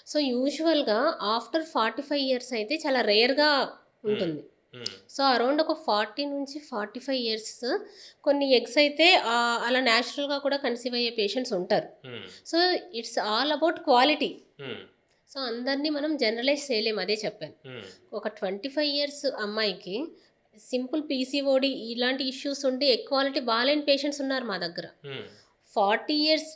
సో, యూజువల్‌గా ఆఫ్టర్ 45 ఇయర్స్ అయితే చాలా రేర్‌గా హ్మ్. ఉంటుంది. హ్మ్. సో, అరౌండ్ ఒక 40-45 ఇయర్స్ కొన్ని ఎగ్స్ అయితే అలా నేచురల్‌గా కూడా కన్సీవ్ అయ్యే పేషెంట్స్ ఉంటారు. హ్మ్. So, it's all about quality. హ్మ్. సో, అందరిని మనం జనరలైజ్ చేయలేము అదే చెప్పాను. హ్మ్. ఒక 25 ఇయర్స్ అమ్మాయికి సింపుల్ పీసీఓడి ఇలాంటి ఇష్యూస్ ఉండి ఎగ్ క్వాలిటీ బాలేని పేషెంట్స్ ఉన్నారు మా దగ్గర. హ్మ్. 40 ఇయర్స్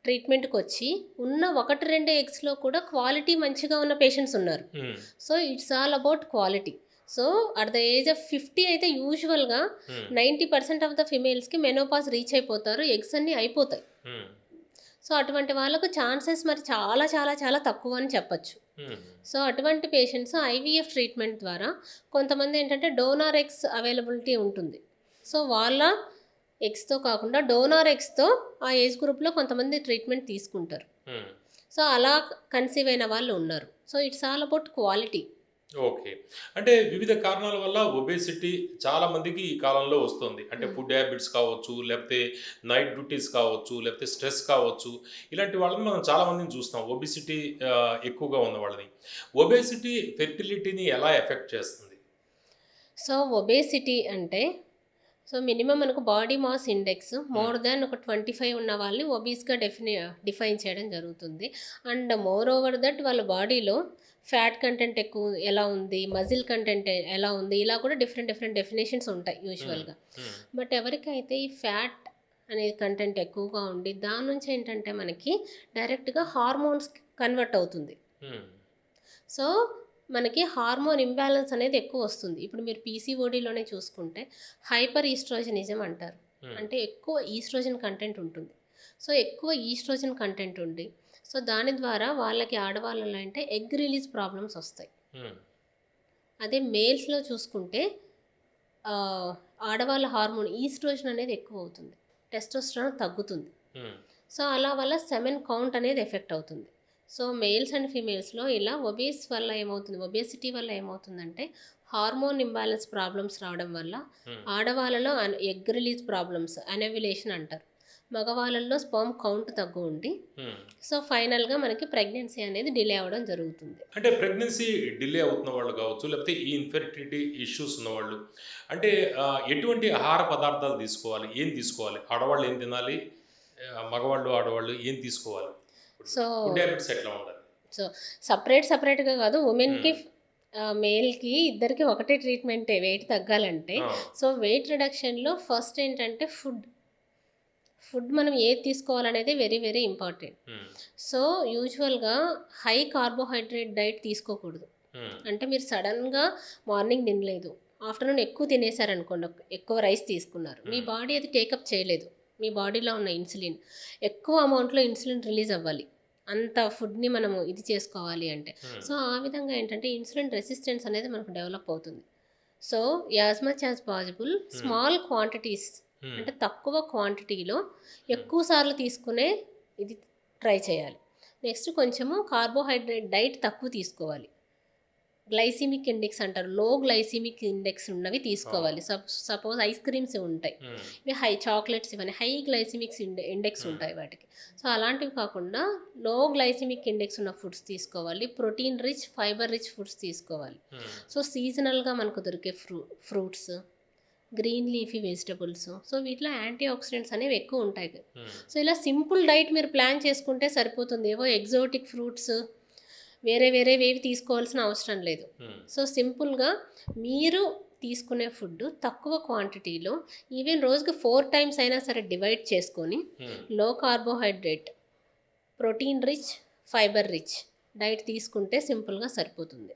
ట్రీట్మెంట్‌కొచ్చి ఉన్న 1, 2 ఎగ్స్‌లో కూడా క్వాలిటీ మంచిగా ఉన్న పేషెంట్స్ ఉన్నారు. హ్మ్. So, it's all about quality. So, at the age of 50 అయితే యూజువల్‌గా హ్మ్. 90% ఆఫ్ ద ఫిమేల్స్‌కి మెనోపాజ్ రీచ్ అయిపోతారు. ఎగ్స్ అన్నీ అయిపోతాయి. హ్మ్. సో, అటువంటి వాళ్ళకు ఛాన్సెస్ మరి చాలా చాలా చాలా తక్కువ అని చెప్పొచ్చు. హ్మ్. సో, అటువంటి పేషెంట్స్ ఐవీఎఫ్ ట్రీట్మెంట్ ద్వారా కొంతమంది ఏంటంటే డోనార్ ఎగ్స్ అవైలబిలిటీ ఉంటుంది. సో, వాళ్ళ ఎగ్స్‌తో కాకుండా డోనార్ ఎగ్స్‌తో ఆ ఏజ్ గ్రూప్‌లో కొంతమంది ట్రీట్మెంట్ తీసుకుంటారు. హ్మ్. సో, అలా కన్సీవ్ అయిన వాళ్ళు ఉన్నారు. So, it's all about quality. Okay. అంటే వివిధ కారణాల వల్ల ఒబేసిటీ చాలా మందికి ఈ కాలంలో వస్తుంది. అంటే హ్మ్. ఫుడ్ హ్యాబిట్స్ కావచ్చు, లేకపోతే నైట్ డ్యూటీస్ కావచ్చు, లేకపోతే స్ట్రెస్ కావచ్చు. ఇలాంటి వాళ్ళని మనం చాలా మందిని చూస్తాం. ఒబేసిటీ ఎక్కువగా ఉన్న వాళ్ళని. ఒబేసిటీ ఫెర్టిలిటీని ఎలా ఎఫెక్ట్ చేస్తుంది? సో, ఒబేసిటీ అంటే మినిమమ్ మనకు బాడీ మాస్ ఇండెక్స్ హ్మ్. మోర్ దాన్ ఒక 25 ఉన్న వాళ్ళని ఒబీస్‌గా డిఫైన్ చేయడం జరుగుతుంది. అండ్ మోర్ ఓవర్ దట్ వాళ్ళ బాడీలో ఫ్యాట్ కంటెంట్ ఎక్కువ ఎలా ఉంది, మజిల్ కంటెంట్ ఎలా ఉంది, ఇలా కూడా డిఫరెంట్ డెఫినేషన్స్ ఉంటాయి హ్మ్. యూజువల్‌గా. హ్మ్. బట్ ఎవరికైతే ఈ ఫ్యాట్ అనేది కంటెంట్ ఎక్కువగా ఉండి దాని నుంచి ఏంటంటే మనకి డైరెక్ట్‌గా హార్మోన్స్ కన్వర్ట్ అవుతుంది. హ్మ్. సో, మనకి హార్మోన్ ఇంబ్యాలెన్స్ అనేది ఎక్కువ వస్తుంది. ఇప్పుడు మీరు పీసీఓడీలోనే చూసుకుంటే హైపర్ ఈస్ట్రోజనిజం అంటారు. అంటే ఎక్కువ ఈస్ట్రోజన్ కంటెంట్ ఉంటుంది. సో ఎక్కువ ఈస్ట్రోజన్ కంటెంట్ ఉండి సో దాని ద్వారా వాళ్ళకి ఆడవాళ్ళలో అంటే ఎగ్ రిలీజ్ ప్రాబ్లమ్స్ వస్తాయి. అదే మేల్స్లో చూసుకుంటే ఆ, ఆడవాళ్ళ హార్మోన్ ఈస్ట్రోజన్ అనేది ఎక్కువ అవుతుంది, టెస్టోస్టెరాన్ తగ్గుతుంది. సో అలా వల్ల సెమెన్ కౌంట్ అనేది ఎఫెక్ట్ అవుతుంది. సో మేల్స్ అండ్ ఫీమేల్స్లో ఇలా ఒబేసిటీ వల్ల ఏమవుతుందంటే హార్మోన్ ఇంబ్యాలెన్స్ ప్రాబ్లమ్స్ రావడం వల్ల ఆడవాళ్ళలో ఎగ్ రిలీజ్ ప్రాబ్లమ్స్ అనెవ్యులేషన్ అంటారు, మగవాళ్ళల్లో స్పర్మ్ కౌంట్ తగ్గు ఉండి సో ఫైనల్గా మనకి ప్రెగ్నెన్సీ అనేది డిలే అవ్వడం జరుగుతుంది. అంటే ప్రెగ్నెన్సీ డిలే అవుతున్న వాళ్ళు కావచ్చు, లేకపోతే ఈ ఇన్ఫెర్టిలిటీ ఇష్యూస్ ఉన్నవాళ్ళు అంటే ఎటువంటి ఆహార పదార్థాలు తీసుకోవాలి, ఏం తీసుకోవాలి, ఆడవాళ్ళు ఏం తినాలి, మగవాళ్ళు ఆడవాళ్ళు ఏం తీసుకోవాలి, సో ఫుడ్ హ్యాబిట్స్ ఎట్లా ఉండాలి? సో సపరేట్గా కాదు, ఉమెన్కి మేల్కి ఇద్దరికి ఒకటే ట్రీట్మెంటే వెయిట్ తగ్గాలంటే. సో వెయిట్ రిడక్షన్లో ఫస్ట్ ఏంటంటే ఫుడ్ మనం ఏది తీసుకోవాలనేది వెరీ వెరీ ఇంపార్టెంట్. సో యూజువల్గా హై కార్బోహైడ్రేట్ డైట్ తీసుకోకూడదు. అంటే మీరు సడన్గా మార్నింగ్ తినలేదు, ఆఫ్టర్నూన్ ఎక్కువ తినేసారనుకోండి, ఎక్కువ రైస్ తీసుకున్నారు, మీ బాడీ అది టేకప్ చేయలేదు. మీ బాడీలో ఉన్న ఇన్సులిన్ ఎక్కువ అమౌంట్లో ఇన్సులిన్ రిలీజ్ అవ్వాలి అంత ఫుడ్ని మనము ఇది చేసుకోవాలి అంటే. సో ఆ విధంగా ఏంటంటే ఇన్సులిన్ రెసిస్టెన్స్ అనేది మనకు డెవలప్ అవుతుంది. So as much as possible small quantities అంటే తక్కువ క్వాంటిటీలో ఎక్కువ సార్లు తీసుకునే ఇది ట్రై చేయాలి. నెక్స్ట్ కొంచెము కార్బోహైడ్రేట్ డైట్ తక్కువ తీసుకోవాలి. గ్లైసిమిక్ ఇండెక్స్ అంటారు, లో గ్లైసిమిక్ ఇండెక్స్ ఉన్నవి తీసుకోవాలి. సపోజ్ ఐస్ క్రీమ్స్ ఉంటాయి, ఇవి హై చాక్లెట్స్, ఇవన్నీ హై గ్లైసిమిక్స్ ఇండెక్స్ ఉంటాయి వాటికి. సో అలాంటివి కాకుండా లో గ్లైసిమిక్ ఇండెక్స్ ఉన్న ఫుడ్స్ తీసుకోవాలి. Protein rich, fibre rich foods తీసుకోవాలి. సో సీజనల్గా మనకు దొరికే fruits, green leafy vegetables, so వీటిలో యాంటీ ఆక్సిడెంట్స్ అనేవి ఎక్కువ ఉంటాయి. సో ఇలా సింపుల్ డైట్ మీరు ప్లాన్ చేసుకుంటే సరిపోతుంది. ఏవో ఎగ్జోటిక్ ఫ్రూట్స్ వేరేవి తీసుకోవాల్సిన అవసరం లేదు. సో సింపుల్గా మీరు తీసుకునే ఫుడ్ తక్కువ క్వాంటిటీలో ఈవెన్ రోజుకి 4 times అయినా సరే డివైడ్ చేసుకొని లో carbohydrate, protein rich, fibre rich diet తీసుకుంటే సింపుల్గా సరిపోతుంది.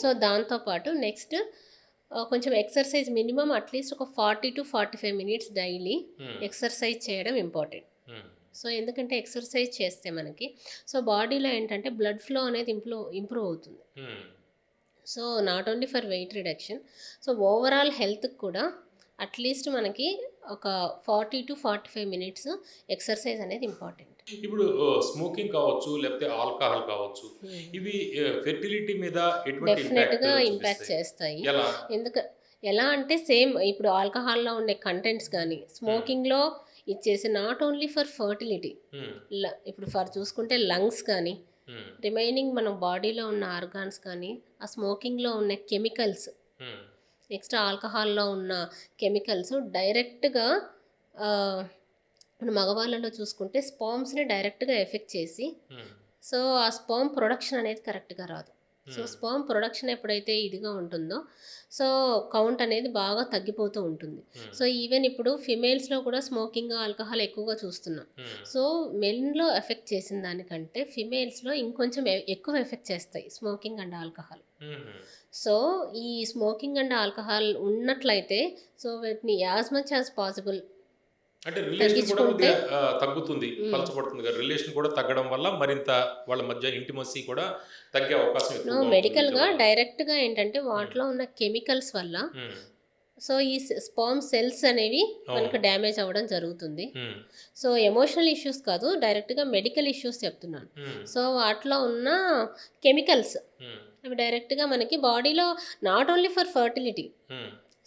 సో దాంతోపాటు నెక్స్ట్ కొంచెం ఎక్సర్సైజ్, మినిమం అట్లీస్ట్ ఒక 40 to 45 minutes డైలీ ఎక్సర్సైజ్ చేయడం ఇంపార్టెంట్. సో ఎందుకంటే ఎక్సర్సైజ్ చేస్తే మనకి సో బాడీలో ఏంటంటే బ్లడ్ ఫ్లో అనేది ఇంప్రూవ్ అవుతుంది. So not only for weight reduction, so overall హెల్త్కి కూడా అట్లీస్ట్ మనకి ఒక 40 to 45 minutes ఎక్సర్సైజ్ అనేది ఇంపార్టెంట్. ఇప్పుడు స్మోకింగ్ కావచ్చు, లేకపోతే ఆల్కహాల్ కావచ్చు, ఇవి ఫెర్టిలిటీ మీద డెఫినెట్గా ఇంపాక్ట్ చేస్తాయి. ఎలా అంటే సేమ్ ఇప్పుడు ఆల్కహాల్లో ఉండే కంటెంట్స్ కానీ స్మోకింగ్లో ఇచ్చేసి నాట్ ఓన్లీ ఫర్ ఫర్టిలిటీ, ఇప్పుడు ఫర్ చూసుకుంటే లంగ్స్ కానీ రిమైనింగ్ మన బాడీలో ఉన్న ఆర్గాన్స్ కానీ ఆ స్మోకింగ్లో ఉన్న కెమికల్స్, నెక్స్ట్ ఆల్కహాల్లో ఉన్న కెమికల్స్ డైరెక్ట్గా మన మగవాళ్ళలో చూసుకుంటే స్పర్మ్స్ని డైరెక్ట్గా ఎఫెక్ట్ చేసి సో ఆ స్పర్మ్ ప్రొడక్షన్ అనేది కరెక్ట్గా రాదు. సో స్పర్మ్ ప్రొడక్షన్ ఎప్పుడైతే ఇదిగా ఉంటుందో సో కౌంట్ అనేది బాగా తగ్గిపోతూ ఉంటుంది. సో ఈవెన్ ఇప్పుడు ఫిమేల్స్లో కూడా స్మోకింగ్, ఆల్కహాల్ ఎక్కువగా చూస్తున్నాం. సో మెన్లో ఎఫెక్ట్ చేసిన దానికంటే ఫిమేల్స్లో ఇంకొంచెం ఎక్కువ ఎఫెక్ట్ చేస్తాయి స్మోకింగ్ అండ్ ఆల్కహాల్. సో ఈ స్మోకింగ్ అండ్ ఆల్కహాల్ ఉన్నట్లయితే సో వీటిని యాజ్ మచ్ యాజ్ పాసిబుల్ అంటే రిలేషన్ కూడా కొద్దిగా తగ్గుతుంది, పలచబడుతుంది కదా. రిలేషన్ కూడా తగ్గడం వల్ల మరింత వాళ్ళ మధ్య ఇంటిమసీ కూడా తగ్గే అవకాశం ఎక్కువ. మెడికల్గా డైరెక్ట్గా ఏంటంటే వాటిలో ఉన్న కెమికల్స్ వల్ల సో ఈ స్పర్మ్ సెల్స్ అనేవి మనకు డ్యామేజ్ అవ్వడం జరుగుతుంది. సో ఎమోషనల్ ఇష్యూస్ కాదు, డైరెక్ట్గా మెడికల్ ఇష్యూస్ చెప్తున్నాను. సో వాటిలో ఉన్న కెమికల్స్ అవి డైరెక్ట్గా మనకి బాడీలో not only for fertility,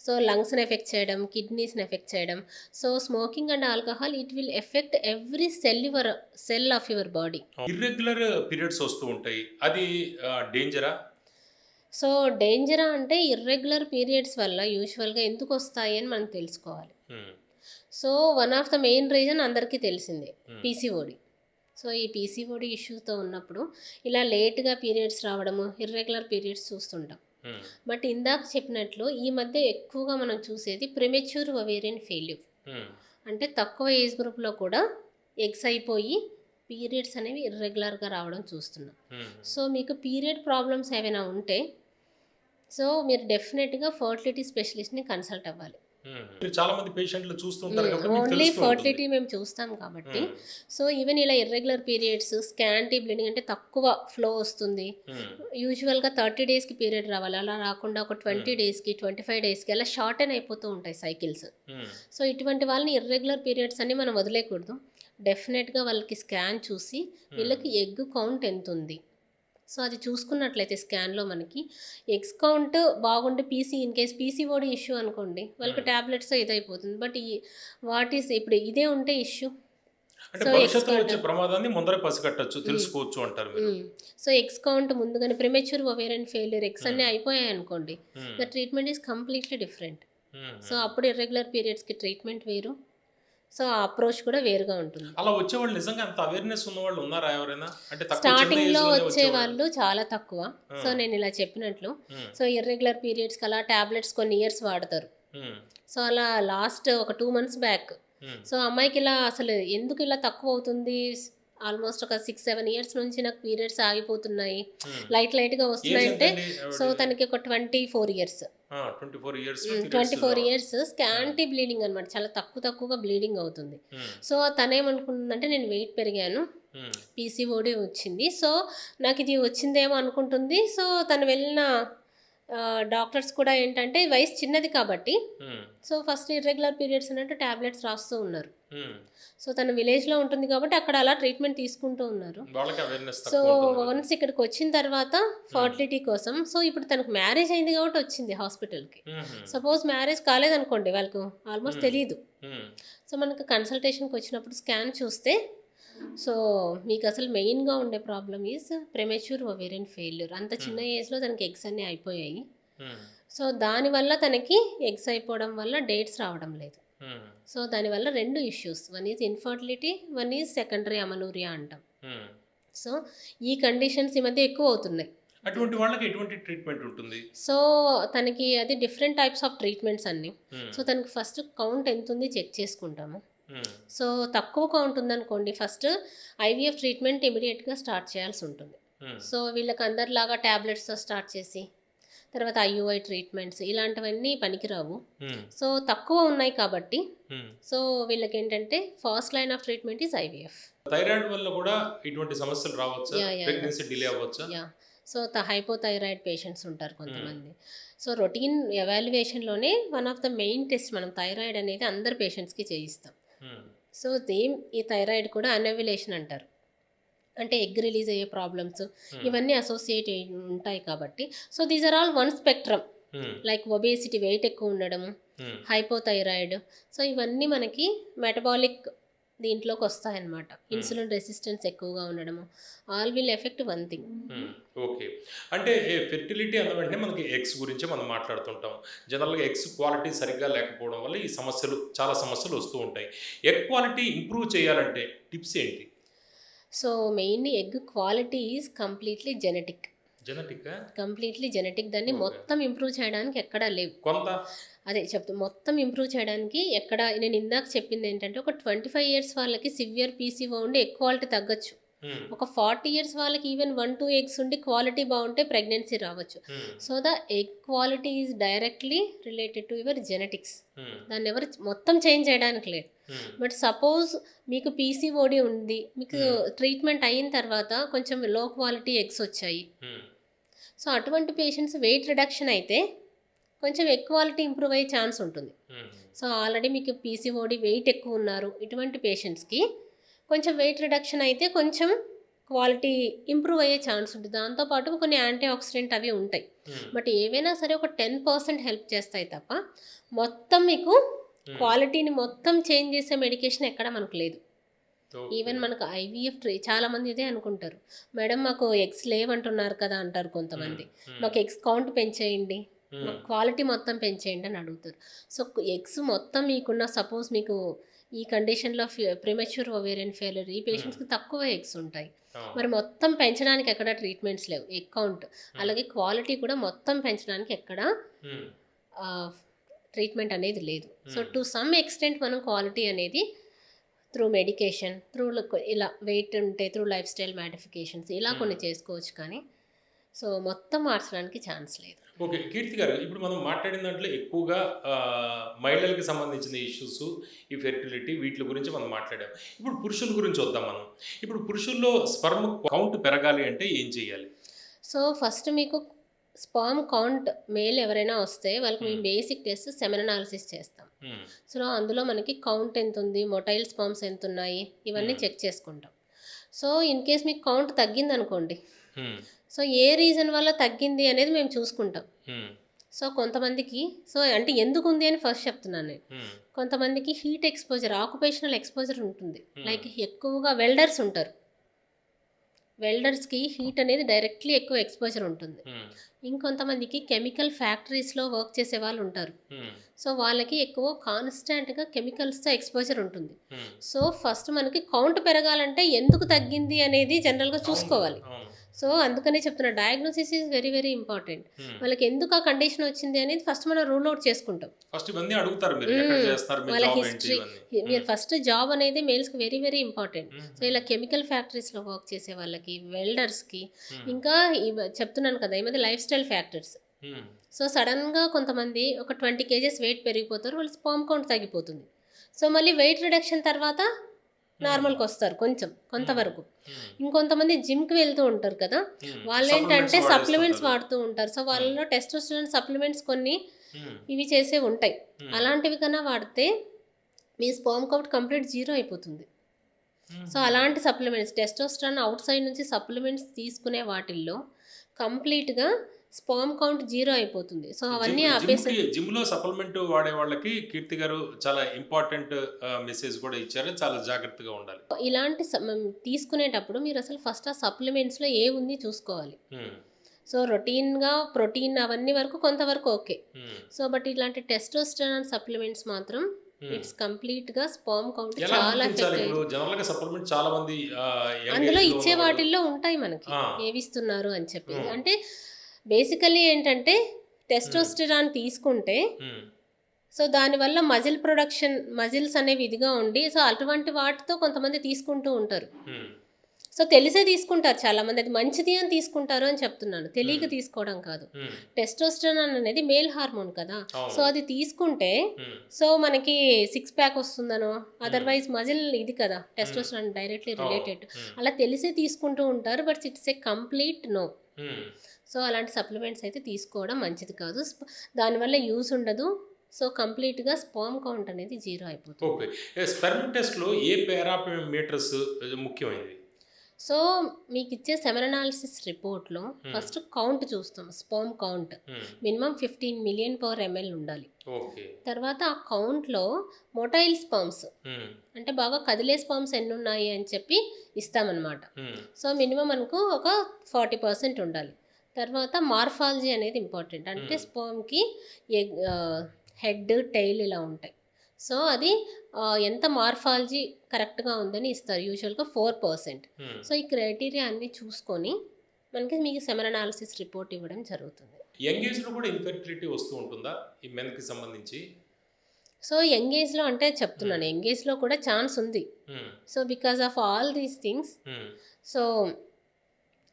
so లంగ్స్ని ఎఫెక్ట్ చేయడం, కిడ్నీస్ని ఎఫెక్ట్ చేయడం. So smoking and alcohol it will effect every cell of your body. Irregular periods వస్తూ ఉంటాయి, అది డేంజరా? సో డేంజరా అంటే ఇర్రెగ్యులర్ పీరియడ్స్ వల్ల యూజువల్గా ఎందుకు వస్తాయి అని మనం తెలుసుకోవాలి. So one of the main reason అందరికీ తెలిసిందే పీసీఓడి. సో ఈ పీసీఓడి ఇష్యూతో ఉన్నప్పుడు ఇలా లేట్గా పీరియడ్స్ రావడము, ఇర్రెగ్యులర్ పీరియడ్స్ చూస్తుంటాం. బట్ ఇందాక చెప్పినట్లు ఈ మధ్య ఎక్కువగా మనం చూసేది ప్రిమెచ్యూర్ ఒవేరియన్ ఫెయిల్యూర్, అంటే తక్కువ ఏజ్ గ్రూప్లో కూడా ఎగ్స్ అయిపోయి పీరియడ్స్ అనేవి ఇర్రెగ్యులర్గా రావడం చూస్తున్నాం. హ్మ్. సో మీకు పీరియడ్ ప్రాబ్లమ్స్ ఏమైనా ఉంటే సో మీరు డెఫినెట్గా ఫర్టిలిటీ స్పెషలిస్ట్ని కన్సల్ట్ అవ్వాలి. మీరు చాలా మంది పేషెంట్లు చూస్తుంటారు కాబట్టి మీకు ఓన్లీ తెలుస్తూ ఉంటుంది. ఫర్టిలిటీ మేము చూస్తాం కాబట్టి హ్మ్. సో ఈవెన్ ఇలా ఇర్రెగ్యులర్ పీరియడ్స్ స్కాంటీ బ్లీడింగ్ అంటే తక్కువ ఫ్లో వస్తుంది. హ్మ్. యూజువల్గా 30 డేస్కి పీరియడ్ రావాలి, అలా రాకుండా ఒక 20 డేస్కి 25 డేస్కి అలా షార్టెన్ అయిపోతూ ఉంటాయి సైకిల్స్. హ్మ్. సో ఇటువంటి వాళ్ళని ఇర్రెగ్యులర్ పీరియడ్స్ అని మనం వదిలేయకూడదు. డెఫినెట్గా వాళ్ళకి స్కాన్ చూసి వీళ్ళకి ఎగ్ కౌంట్ ఎంత ఉంది సో అది చూసుకున్నట్లయితే స్కాన్లో మనకి ఎగ్స్ కౌంట్ బాగుంటే ఇన్ కేస్ పీసీఓడి ఇష్యూ అనుకోండి వాళ్ళకి ట్యాబ్లెట్స్ ఇదైపోతుంది. బట్ ఈ ఇప్పుడు ఇదే ఉంటే ఇష్యూ. అంటే సో భవిష్యత్తులో వచ్చే ప్రమాదాన్ని ముందరే పసిగట్టొచ్చు, మ్మ్. తెలుసుకోవచ్చు అంటారు మీరు. సో ఎగ్స్ కౌంట్ ముందుగానే ప్రిమెచ్యూర్ ఒవేరియన్ ఫెయిల్యూర్ ఎగ్స్ అన్నీ అయిపోయాయి అనుకోండి, మ్మ్. The treatment is completely different. Hmm. So అప్పుడు ఇర్రెగ్యులర్ పీరియడ్స్కి ట్రీట్మెంట్ వేరు, సో ఆ అప్రోచ్ కూడా వేరుగా ఉంటుంది. అలా వచ్చేవాళ్ళు నిజంగా అంత అవేర్నెస్ ఉన్న వాళ్ళు ఉన్నారా ఎవరైనా? అంటే తక్కువ చిన్న స్టార్టింగ్లో ఏజ్లోనే వచ్చే వచ్చేవాళ్ళు. వాళ్ళు చాలా తక్కువ. సో నేను ఇలా చెప్పినట్లు మ్మ్. సో ఇర్రెగ్యులర్ పీరియడ్స్కి అలా ట్యాబ్లెట్స్ కొన్ని ఇయర్స్ వాడతారు. మ్మ్. సో అలా లాస్ట్ ఒక 2 months బ్యాక్ మ్మ్. సో అమ్మాయికి ఇలా అసలు ఎందుకు ఇలా తక్కువ అవుతుంది, ఆల్మోస్ట్ ఒక 6-7 years నుంచి నాకు పీరియడ్స్ ఆగిపోతున్నాయి, మ్మ్. లైట్గా ఏజ్ వస్తున్నాయంటే ఎంతండి సో ఆవిడది? తనకి ఒక 24 years. 24 years 24 years scanty bleeding అనమాట, చాలా తక్కువగా బ్లీడింగ్ అవుతుంది. సో తనేమనుకుంటుందంటే నేను వెయిట్ పెరిగాను, పీసీఓడి వచ్చింది, సో నాకు ఇది వచ్చిందేమో అనుకుంటుంది. సో తను వెళ్ళిన డాక్టర్స్ కూడా ఏంటంటే వయసు చిన్నది కాబట్టి సో ఫస్ట్ ఇర్రెగ్యులర్ పీరియడ్స్ అన్నట్టు ట్యాబ్లెట్స్ రాస్తూ ఉన్నారు. సో తను విలేజ్లో ఉంటుంది కాబట్టి అక్కడ అలా ట్రీట్మెంట్ తీసుకుంటూ ఉన్నారు. వాళ్ళకి అవేర్నెస్ సో తక్కువ ఉంటుంది. వన్స్ ఇక్కడికి వచ్చిన తర్వాత ఫర్టిలిటీ కోసం సో ఇప్పుడు తనకు మ్యారేజ్ అయింది కాబట్టి వచ్చింది హాస్పిటల్కి. సపోజ్ మ్యారేజ్ కాలేదనుకోండి వాళ్ళకు ఆల్మోస్ట్ తెలియదు. సో మనకు కన్సల్టేషన్కి వచ్చినప్పుడు స్కాన్ చూస్తే సో మీకు అసలు మెయిన్గా ఉండే ప్రాబ్లమ్ ఈజ్ ప్రెమెచ్యూర్ ఒవేరియన్ ఫెయిల్యూర్. అంత చిన్న ఏజ్లో తనకి ఎగ్స్ అన్నీ అయిపోయాయి. సో దానివల్ల తనకి ఎగ్స్ అయిపోవడం వల్ల డేట్స్ రావడం లేదు. సో దానివల్ల 2 issues, one is infertility, one is secondary amenorrhoea అంటాం. సో ఈ కండిషన్స్ ఈ మధ్య ఎక్కువ అవుతున్నాయి. అటువంటి వాళ్ళకి ఎటువంటి ట్రీట్మెంట్ ఉంటుంది? సో తనకి అది డిఫరెంట్ టైప్స్ ఆఫ్ ట్రీట్మెంట్స్ అన్నీ. సో తనకి ఫస్ట్ కౌంట్ ఎంత ఉంది చెక్ చేసుకుంటాము. సో తక్కువ కౌంట్ ఉందనుకోండి ఫస్ట్ ఐవీఎఫ్ ట్రీట్మెంట్ ఇమీడియట్గా స్టార్ట్ చేయాల్సి ఉంటుంది. సో వీళ్ళకి అందరిలాగా ట్యాబ్లెట్స్తో స్టార్ట్ చేసి తర్వాత ఐయుఐ ట్రీట్మెంట్స్ ఇలాంటివన్నీ పనికిరావు. సో తక్కువ ఉన్నాయి కాబట్టి సో వీళ్ళకి ఏంటంటే first line of treatment is IVF. Thyroid వల్ల కూడా ఇటువంటి సమస్యలు రావచ్చా? ప్రెగ్నెన్సీ డిలే అవ్వచ్చా? సో హైపోథైరాయిడ్ పేషెంట్స్ ఉంటారు కొంతమంది. సో రొటీన్ ఎవాల్యుయేషన్లోనే one of the main test మనం థైరాయిడ్ అనేది అందరు పేషెంట్స్కి చేయిస్తాం. సో ఈ థైరాయిడ్ కూడా అనోవ్యులేషన్ అంటారు, అంటే ఎగ్ రిలీజ్ అయ్యే ప్రాబ్లమ్స్ ఇవన్నీ అసోసియేట్ ఉంటాయి కాబట్టి so these are all one spectrum, like obesity weight ఎక్కువ ఉండడము, హైపోథైరాయిడ్, సో ఇవన్నీ మనకి మెటబాలిక్ దీంట్లోకి వస్తాయన్నమాట. ఇన్సులిన్ రెసిస్టెన్స్ ఎక్కువగా ఉండడము, all will effect one thing. Okay, అంటే ఫెర్టిలిటీ అన్న వెంటనే మనకి ఎగ్స్ గురించి మనం మాట్లాడుతుంటాం. జనరల్గా ఎగ్స్ క్వాలిటీ సరిగ్గా లేకపోవడం వల్ల ఈ సమస్యలు చాలా సమస్యలు వస్తూ ఉంటాయి. ఎగ్ క్వాలిటీ ఇంప్రూవ్ చేయాలంటే టిప్స్ ఏంటి? So mainly egg quality is completely genetic. Completely genetic. దాన్ని మొత్తం ఇంప్రూవ్ చేయడానికి ఎక్కడా లేవు. కొంత అదే చెప్తా, మొత్తం ఇంప్రూవ్ చేయడానికి ఎక్కడ నేను ఇందాక చెప్పింది ఏంటంటే ఒక 25 years వాళ్ళకి సివియర్ పీసీఓ ఉండి ఎగ్ క్వాలిటీ తగ్గచ్చు. ఒక 40 years వాళ్ళకి ఈవెన్ 1-2 eggs ఉండి క్వాలిటీ బాగుంటే ప్రెగ్నెన్సీ రావచ్చు. So the egg quality is directly related to your genetics. దాన్ని ఎవరు మొత్తం చేంజ్ చేయడానికి లేదు. బట్ సపోజ్ మీకు పీసీఓడి ఉంది, మీకు ట్రీట్మెంట్ అయిన తర్వాత కొంచెం లో క్వాలిటీ ఎగ్స్ వచ్చాయి, సో అటువంటి పేషెంట్స్ వెయిట్ రిడక్షన్ అయితే కొంచెం ఎగ్ క్వాలిటీ ఇంప్రూవ్ అయ్యే ఛాన్స్ ఉంటుంది. సో ఆల్రెడీ మీకు పీసీఓడి వెయిట్ ఎక్కువ ఉన్నారు, ఇటువంటి పేషెంట్స్కి కొంచెం వెయిట్ రిడక్షన్ అయితే కొంచెం క్వాలిటీ ఇంప్రూవ్ అయ్యే ఛాన్స్ ఉంటుంది. దాంతోపాటు కొన్ని యాంటీ ఆక్సిడెంట్ అవి ఉంటాయి. బట్ ఏవైనా సరే ఒక 10% హెల్ప్ చేస్తాయి తప్ప మొత్తం మీకు క్వాలిటీని మొత్తం చేంజ్ చేసే మెడికేషన్ ఎక్కడ మనకు లేదు. ఈవెన్ మనకు ఐవీఎఫ్ చాలామంది ఇదే అనుకుంటారు, మేడం మాకు ఎగ్స్ లేవంటున్నారు కదా అంటారు కొంతమంది, మాకు ఎగ్స్ కౌంట్ పెంచేయండి, క్వాలిటీ మొత్తం పెంచేయండి అని అడుగుతారు. సో ఎగ్స్ మొత్తం మీకున్న సపోజ్ మీకు ఈ కండిషన్లో ప్రిమెచ్యూర్ ఒవేరియన్ ఫెయిల్యూర్ ఈ పేషెంట్స్కి తక్కువ ఎగ్స్ ఉంటాయి, మరి మొత్తం పెంచడానికి ఎక్కడ ట్రీట్మెంట్స్ లేవు. ఎగ్ కౌంట్ అలాగే క్వాలిటీ కూడా మొత్తం పెంచడానికి ఎక్కడ ట్రీట్మెంట్ అనేది లేదు. సో టు సమ్ ఎక్స్టెంట్ మనం క్వాలిటీ అనేది త్రూ మెడికేషన్, ఇలా వెయిట్ ఉంటే త్రూ లైఫ్ స్టైల్ మాడిఫికేషన్స్ ఇలా కొన్ని చేసుకోవచ్చు కానీ సో మొత్తం మార్చడానికి ఛాన్స్ లేదు. ఓకే. కీర్తి గారు, ఇప్పుడు మనం మాట్లాడిన దాంట్లో ఎక్కువగా మహిళలకి సంబంధించిన ఇష్యూస్, ఈ ఫెర్టిలిటీ వీటి గురించి మనం మాట్లాడాం. ఇప్పుడు పురుషుల గురించి వద్దాం మనం. ఇప్పుడు పురుషుల్లో స్పెర్మ్ కౌంట్ పెరగాలి అంటే ఏం చేయాలి? సో ఫస్ట్ మీకు స్పర్మ్ కౌంట్ మేల్ ఎవరైనా వస్తే వాళ్ళకి మేము బేసిక్ టెస్ట్ సెమెన్ అనాలిసిస్ చేస్తాం. సో అందులో మనకి కౌంట్ ఎంత ఉంది, మొటైల్ స్పర్మ్స్ ఎంత ఉన్నాయి, ఇవన్నీ చెక్ చేసుకుంటాం. సో ఇన్ కేస్ మీకు కౌంట్ తగ్గింది అనుకోండి, సో ఏ రీజన్ వల్ల తగ్గింది అనేది మేము చూసుకుంటాం. సో కొంతమందికి సో అంటే ఎందుకు ఉంది అని ఫస్ట్ చెప్తున్నాను నేను. కొంతమందికి హీట్ ఎక్స్పోజర్, ఆక్యుపేషనల్ ఎక్స్పోజర్ ఉంటుంది. లైక్ ఎక్కువగా వెల్డర్స్ ఉంటారు, వెల్డర్స్కి హీట్ అనేది డైరెక్ట్లీ ఎక్కువ ఎక్స్పోజర్ ఉంటుంది. ఇంకొంతమందికి కెమికల్ ఫ్యాక్టరీస్లో వర్క్ చేసే వాళ్ళు ఉంటారు. సో వాళ్ళకి ఎక్కువ కాన్స్టాంట్గా కెమికల్స్తో ఎక్స్పోజర్ ఉంటుంది. సో ఫస్ట్ మనకి కౌంట్ పెరగాలంటే ఎందుకు తగ్గింది అనేది జనరల్గా చూసుకోవాలి. సో అందుకనే చెప్తున్నా, diagnosis is very very important. వాళ్ళకి ఎందుకు ఆ కండిషన్ వచ్చింది అనేది ఫస్ట్ మనం రూల్ అవుట్ చేసుకుంటాం. ఫస్ట్ ఇవన్నీ అడుగుతారు, మీరు ఎక్కడ చేస్తారు, మీ వాళ్ళ జాబ్ ఏంటి హిస్టరీ, ఇవన్నీ. మీరు ఫస్ట్ జాబ్ అనేది మేల్స్కి వెరీ వెరీ ఇంపార్టెంట్. సో ఇలా కెమికల్ ఫ్యాక్టరీస్లో వర్క్ చేసే వాళ్ళకి, వెల్డర్స్కి, ఇంకా చెప్తున్నాను కదా ఈ మధ్య లైఫ్ స్టైల్ ఫ్యాక్టర్స్. సో సడన్గా కొంతమంది ఒక 20 kgs వెయిట్ పెరిగిపోతారు, వాళ్ళ స్పర్మ్ కౌంట్ తగ్గిపోతుంది. సో మళ్ళీ వెయిట్ రిడక్షన్ తర్వాత నార్మల్కి వస్తారు కొంతవరకు. ఇంకొంతమంది జిమ్కి వెళ్తూ ఉంటారు కదా, వాళ్ళు ఏంటంటే సప్లిమెంట్స్ వాడుతూ ఉంటారు. సో వాళ్ళలో టెస్టోస్టెరాన్ సప్లిమెంట్స్ కొన్ని ఇవి చేసే ఉంటాయి. అలాంటివి కన్నా వాడితే మీ స్పర్మ్ కౌంట్ కంప్లీట్ జీరో అయిపోతుంది. సో అలాంటి సప్లిమెంట్స్, టెస్టోస్టెరాన్ అవుట్ సైడ్ నుంచి సప్లిమెంట్స్ తీసుకునే వాటిల్లో కంప్లీట్గా స్పర్మ్ కౌంట్ జీరో అయిపోతుంది. సో అవన్నీ ఆపేసి జిమ్ లో సప్లిమెంట్ వాడే వాళ్ళకి కీర్తి గారు చాలా ఇంపార్టెంట్ మెసేజ్ కూడా ఇచ్చారు, చాలా జాగ్రత్తగా ఉండాలి. ఇలాంటి తీసుకునేటప్పుడు మీరు అసలు ఫస్ట్ ఆ సప్లిమెంట్స్లో ఏ ఉంది చూసుకోవాలి. సో రొటీన్గా ప్రోటీన్ అవన్నీ వరకు కొంతవరకు ఓకే. సో బట్ ఇలాంటి టెస్టోస్టెరాన్ సప్లిమెంట్స్ మాత్రం ఇట్స్ కంప్లీట్గా స్పర్మ్ కౌంట్ చాలా జనరల్ గా సప్లిమెంట్ చాలా మంది అందులో ఇచ్చే వాటిల్లో ఉంటాయి మనకి ఏవిస్తున్నారు అని చెప్పి. అంటే బేసికల్లీ ఏంటంటే టెస్టోస్టెరాన్ తీసుకుంటే సో దానివల్ల మజిల్ ప్రొడక్షన్, మజిల్స్ అనేవి ఇదిగా ఉండి, సో అటువంటి వాటితో కొంతమంది తీసుకుంటూ ఉంటారు. సో తెలిసే తీసుకుంటారు చాలామంది, అది మంచిది అని తీసుకుంటారు అని చెప్తున్నాను, తెలియక తీసుకోవడం కాదు. టెస్టోస్టెరాన్ అనేది మేల్ హార్మోన్ కదా, సో అది తీసుకుంటే సో మనకి 6 ప్యాక్ వస్తుందనో, అదర్వైజ్ మజిల్ ఇది కదా, టెస్టోస్టెరాన్ డైరెక్ట్లీ రిలేటెడ్, అలా తెలిసే తీసుకుంటూ ఉంటారు. బట్ ఇట్స్ ఏ కంప్లీట్ నో. సో అలాంటి సప్లిమెంట్స్ అయితే తీసుకోవడం మంచిది కాదు, దానివల్ల యూస్ ఉండదు. సో కంప్లీట్గా స్పర్మ్ కౌంట్ అనేది జీరో అయిపోతుంది. ఓకే. స్పెర్మ్ టెస్ట్లో ఏ పారామీటర్స్ ముఖ్యమైనవి? సో మీకు ఇచ్చే సెమెన్ అనాలిసిస్ రిపోర్ట్లో ఫస్ట్ కౌంట్ చూస్తాం, స్పర్మ్ కౌంట్ మినిమం 15 million/ml ఉండాలి. తర్వాత ఆ కౌంట్లో మొటైల్ స్పర్మ్స్ అంటే బాగా కదిలే స్పర్మ్స్ ఎన్ని ఉన్నాయి అని చెప్పి ఇస్తామన్నమాట. సో మినిమం మనకు ఒక 40% ఉండాలి. తర్వాత మార్ఫాలజీ అనేది ఇంపార్టెంట్, అంటే స్పర్మ్కి హెడ్, టైల్ ఇలా ఉంటాయి. సో అది ఎంత మార్ఫాలజీ కరెక్ట్గా ఉందని ఇస్తారు, యూజువల్గా 4%. సో ఈ క్రైటీరియా అన్నీ చూసుకొని మీకు సెమెన్ అనాలిసిస్ రిపోర్ట్ ఇవ్వడం జరుగుతుంది. యంగ్ ఏజ్లో కూడా ఇన్ఫెర్టిలిటీ వస్తూ ఉంటుందా ఈ మెన్కి సంబంధించి? సో యంగ్ ఏజ్లో అంటే చెప్తున్నాను, యంగ్ ఏజ్లో కూడా ఛాన్స్ ఉంది. So because of all these things, so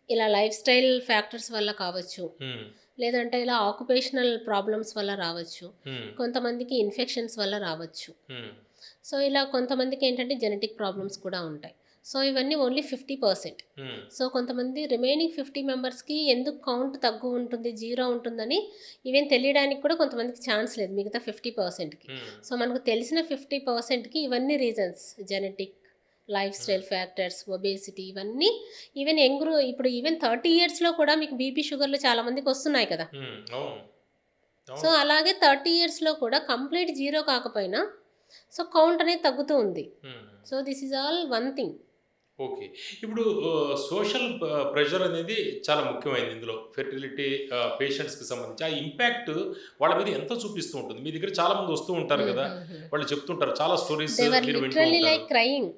ఇలా లైఫ్ స్టైల్ ఫ్యాక్టర్స్ వల్ల కావచ్చు, లేదంటే ఇలా ఆక్యుపేషనల్ ప్రాబ్లమ్స్ వల్ల రావచ్చు, కొంతమందికి ఇన్ఫెక్షన్స్ వల్ల రావచ్చు. సో ఇలా కొంతమందికి ఏంటంటే జెనెటిక్ ప్రాబ్లమ్స్ కూడా ఉంటాయి. సో ఇవన్నీ ఓన్లీ 50%. సో కొంతమంది రిమైనింగ్ 50 మెంబర్స్కి ఎందుకు కౌంట్ తగ్గు ఉంటుంది, జీరో ఉంటుందని ఈవెన్ తెలియడానికి కూడా కొంతమందికి ఛాన్స్ లేదు మిగతా 50%కి. సో మనకు తెలిసిన 50%కి ఇవన్నీ reasons, genetic, life style factors, obesity, ఇవన్నీ ఈవెన్ ఇప్పుడు ఈవెన్ 30 yearsలో కూడా మీకు బీపీ, షుగర్లు చాలామందికి వస్తున్నాయి కదా. సో అలాగే 30 yearsలో కూడా కంప్లీట్ జీరో కాకపోయినా సో కౌంట్ అనేది తగ్గుతూ ఉంది. So this is all one thing. Okay. ఇప్పుడు సోషల్ ప్రెషర్ అనేది చాలా ముఖ్యమైనది ఇందులో, ఫెర్టిలిటీ పేషెంట్స్కి సంబంధించి ఆ ఇంపాక్ట్ వాళ్ళ మీద ఎంత చూపిస్తూ ఉంటుంది? మీ దగ్గర చాలా మంది వస్తూ ఉంటారు కదా, వాళ్ళు చెప్తుంటారు చాలా స్టోరీస్, మీరు వింటూ లైక్ క్రైయింగ్.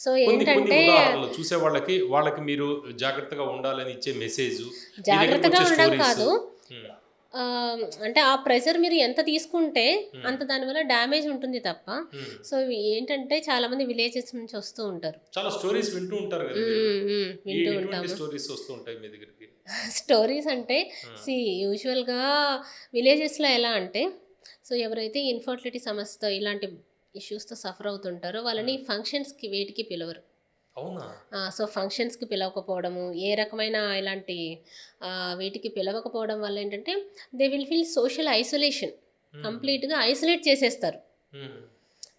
సో కొన్ని ఏంటంటే ఉదాహరణలు చూసే వాళ్ళకి మీరు జాగ్రత్తగా ఉండాలని ఇచ్చే మెసేజ్, జాగ్రత్తగా ఉండడం కాదు, అంటే ఆ ప్రెషర్ మీరు ఎంత తీసుకుంటే హ్మ్. అంత దానివల్ల డ్యామేజ్ ఉంటుంది తప్ప. హ్మ్. సో, ఇవి ఏంటంటే చాలామంది విలేజెస్ నుంచి వస్తూ ఉంటారు. చాలా స్టోరీస్ వింటూ ఉంటారు గదా మీరు. వింటూ ఎటువంటి ఉంటాము. స్టోరీస్ వస్తూ ఉంటాయి మీ దగ్గరికి? స్టోరీస్ అంటే ఆ! యూజువల్‌గా విలేజెస్‌లో ఎలా అంటే, సో, ఎవరైతే ఇన్‌ఫర్టిలిటీ సమస్యతో ఇలాంటి ఇష్యూస్‌తో సఫర్ అవుతుంటారో వాళ్ళని హ్మ్. ఫంక్షన్స్‌కి వేటికి పిలవరు. అవునా? సో, ఫంక్షన్స్‌కి పిలవకపోవడము, ఏ రకమైన ఇలాంటి వీటికి పిలవకపోవడం వల్ల ఏంటంటే, they will feel social isolation. హ్మ్. కంప్లీట్‌గా ఐసోలేట్ చేసేస్తారు. హ్మ్.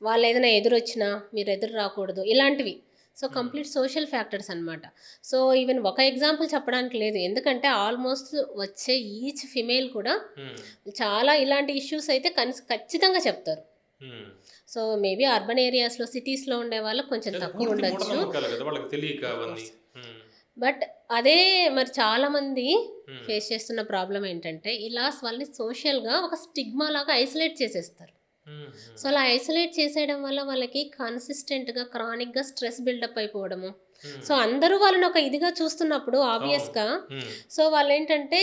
వాళ్ళేదైనా ఎదురొచ్చినా మీరు ఎదురు రాకూడదు. ఇలాంటివి. సో, హ్మ్. కంప్లీట్ సోషల్ ఫ్యాక్టర్స్ అనమాట. సో, ఈవెన్ ఒక ఎగ్జాంపుల్ చెప్పడానికి లేదు. ఎందుకంటే ఆల్మోస్ట్ వచ్చే ఈచ్ ఫిమేల్ కూడా హ్మ్. చాలా ఇలాంటి ఇష్యూస్ అయితే ఖచ్చితంగా చెప్తారు. హ్మ్. సో, మేబీ అర్బన్ ఏరియాస్‌లో, సిటీస్‌లో ఉండే వాళ్ళకి కొంచెం అది పూర్తి తక్కువుండొచ్చు. మూఢనమ్మకాలు గదా! వాళ్ళకి తెలియక ఆఫ్ అవన్నీ. కోర్స్. హ్మ్. బట్ అదే మరి చాలామంది హ్మ్. ఫేస్ చేస్తున్న ప్రాబ్లమ్ ఏంటంటే, ఇలా వాళ్ళని సోషల్‌గా ఒక స్టిగ్మా లాగా ఐసోలేట్ చేసేస్తారు. హ్మ్. సో, హ్మ్. అలా ఐసోలేట్ చేసేయడం వల్ల వాళ్ళకి కన్సిస్టెంట్‌గా, క్రానిక్‌గా స్ట్రెస్ బిల్డప్ అయిపోవడము. హ్మ్. సో, అందరూ వాళ్ళని ఒక ఇదిగా చూస్తున్నప్పుడు అవును. ఆబ్వియస్‌గా హ్మ్. సో, వాళ్ళేంటంటే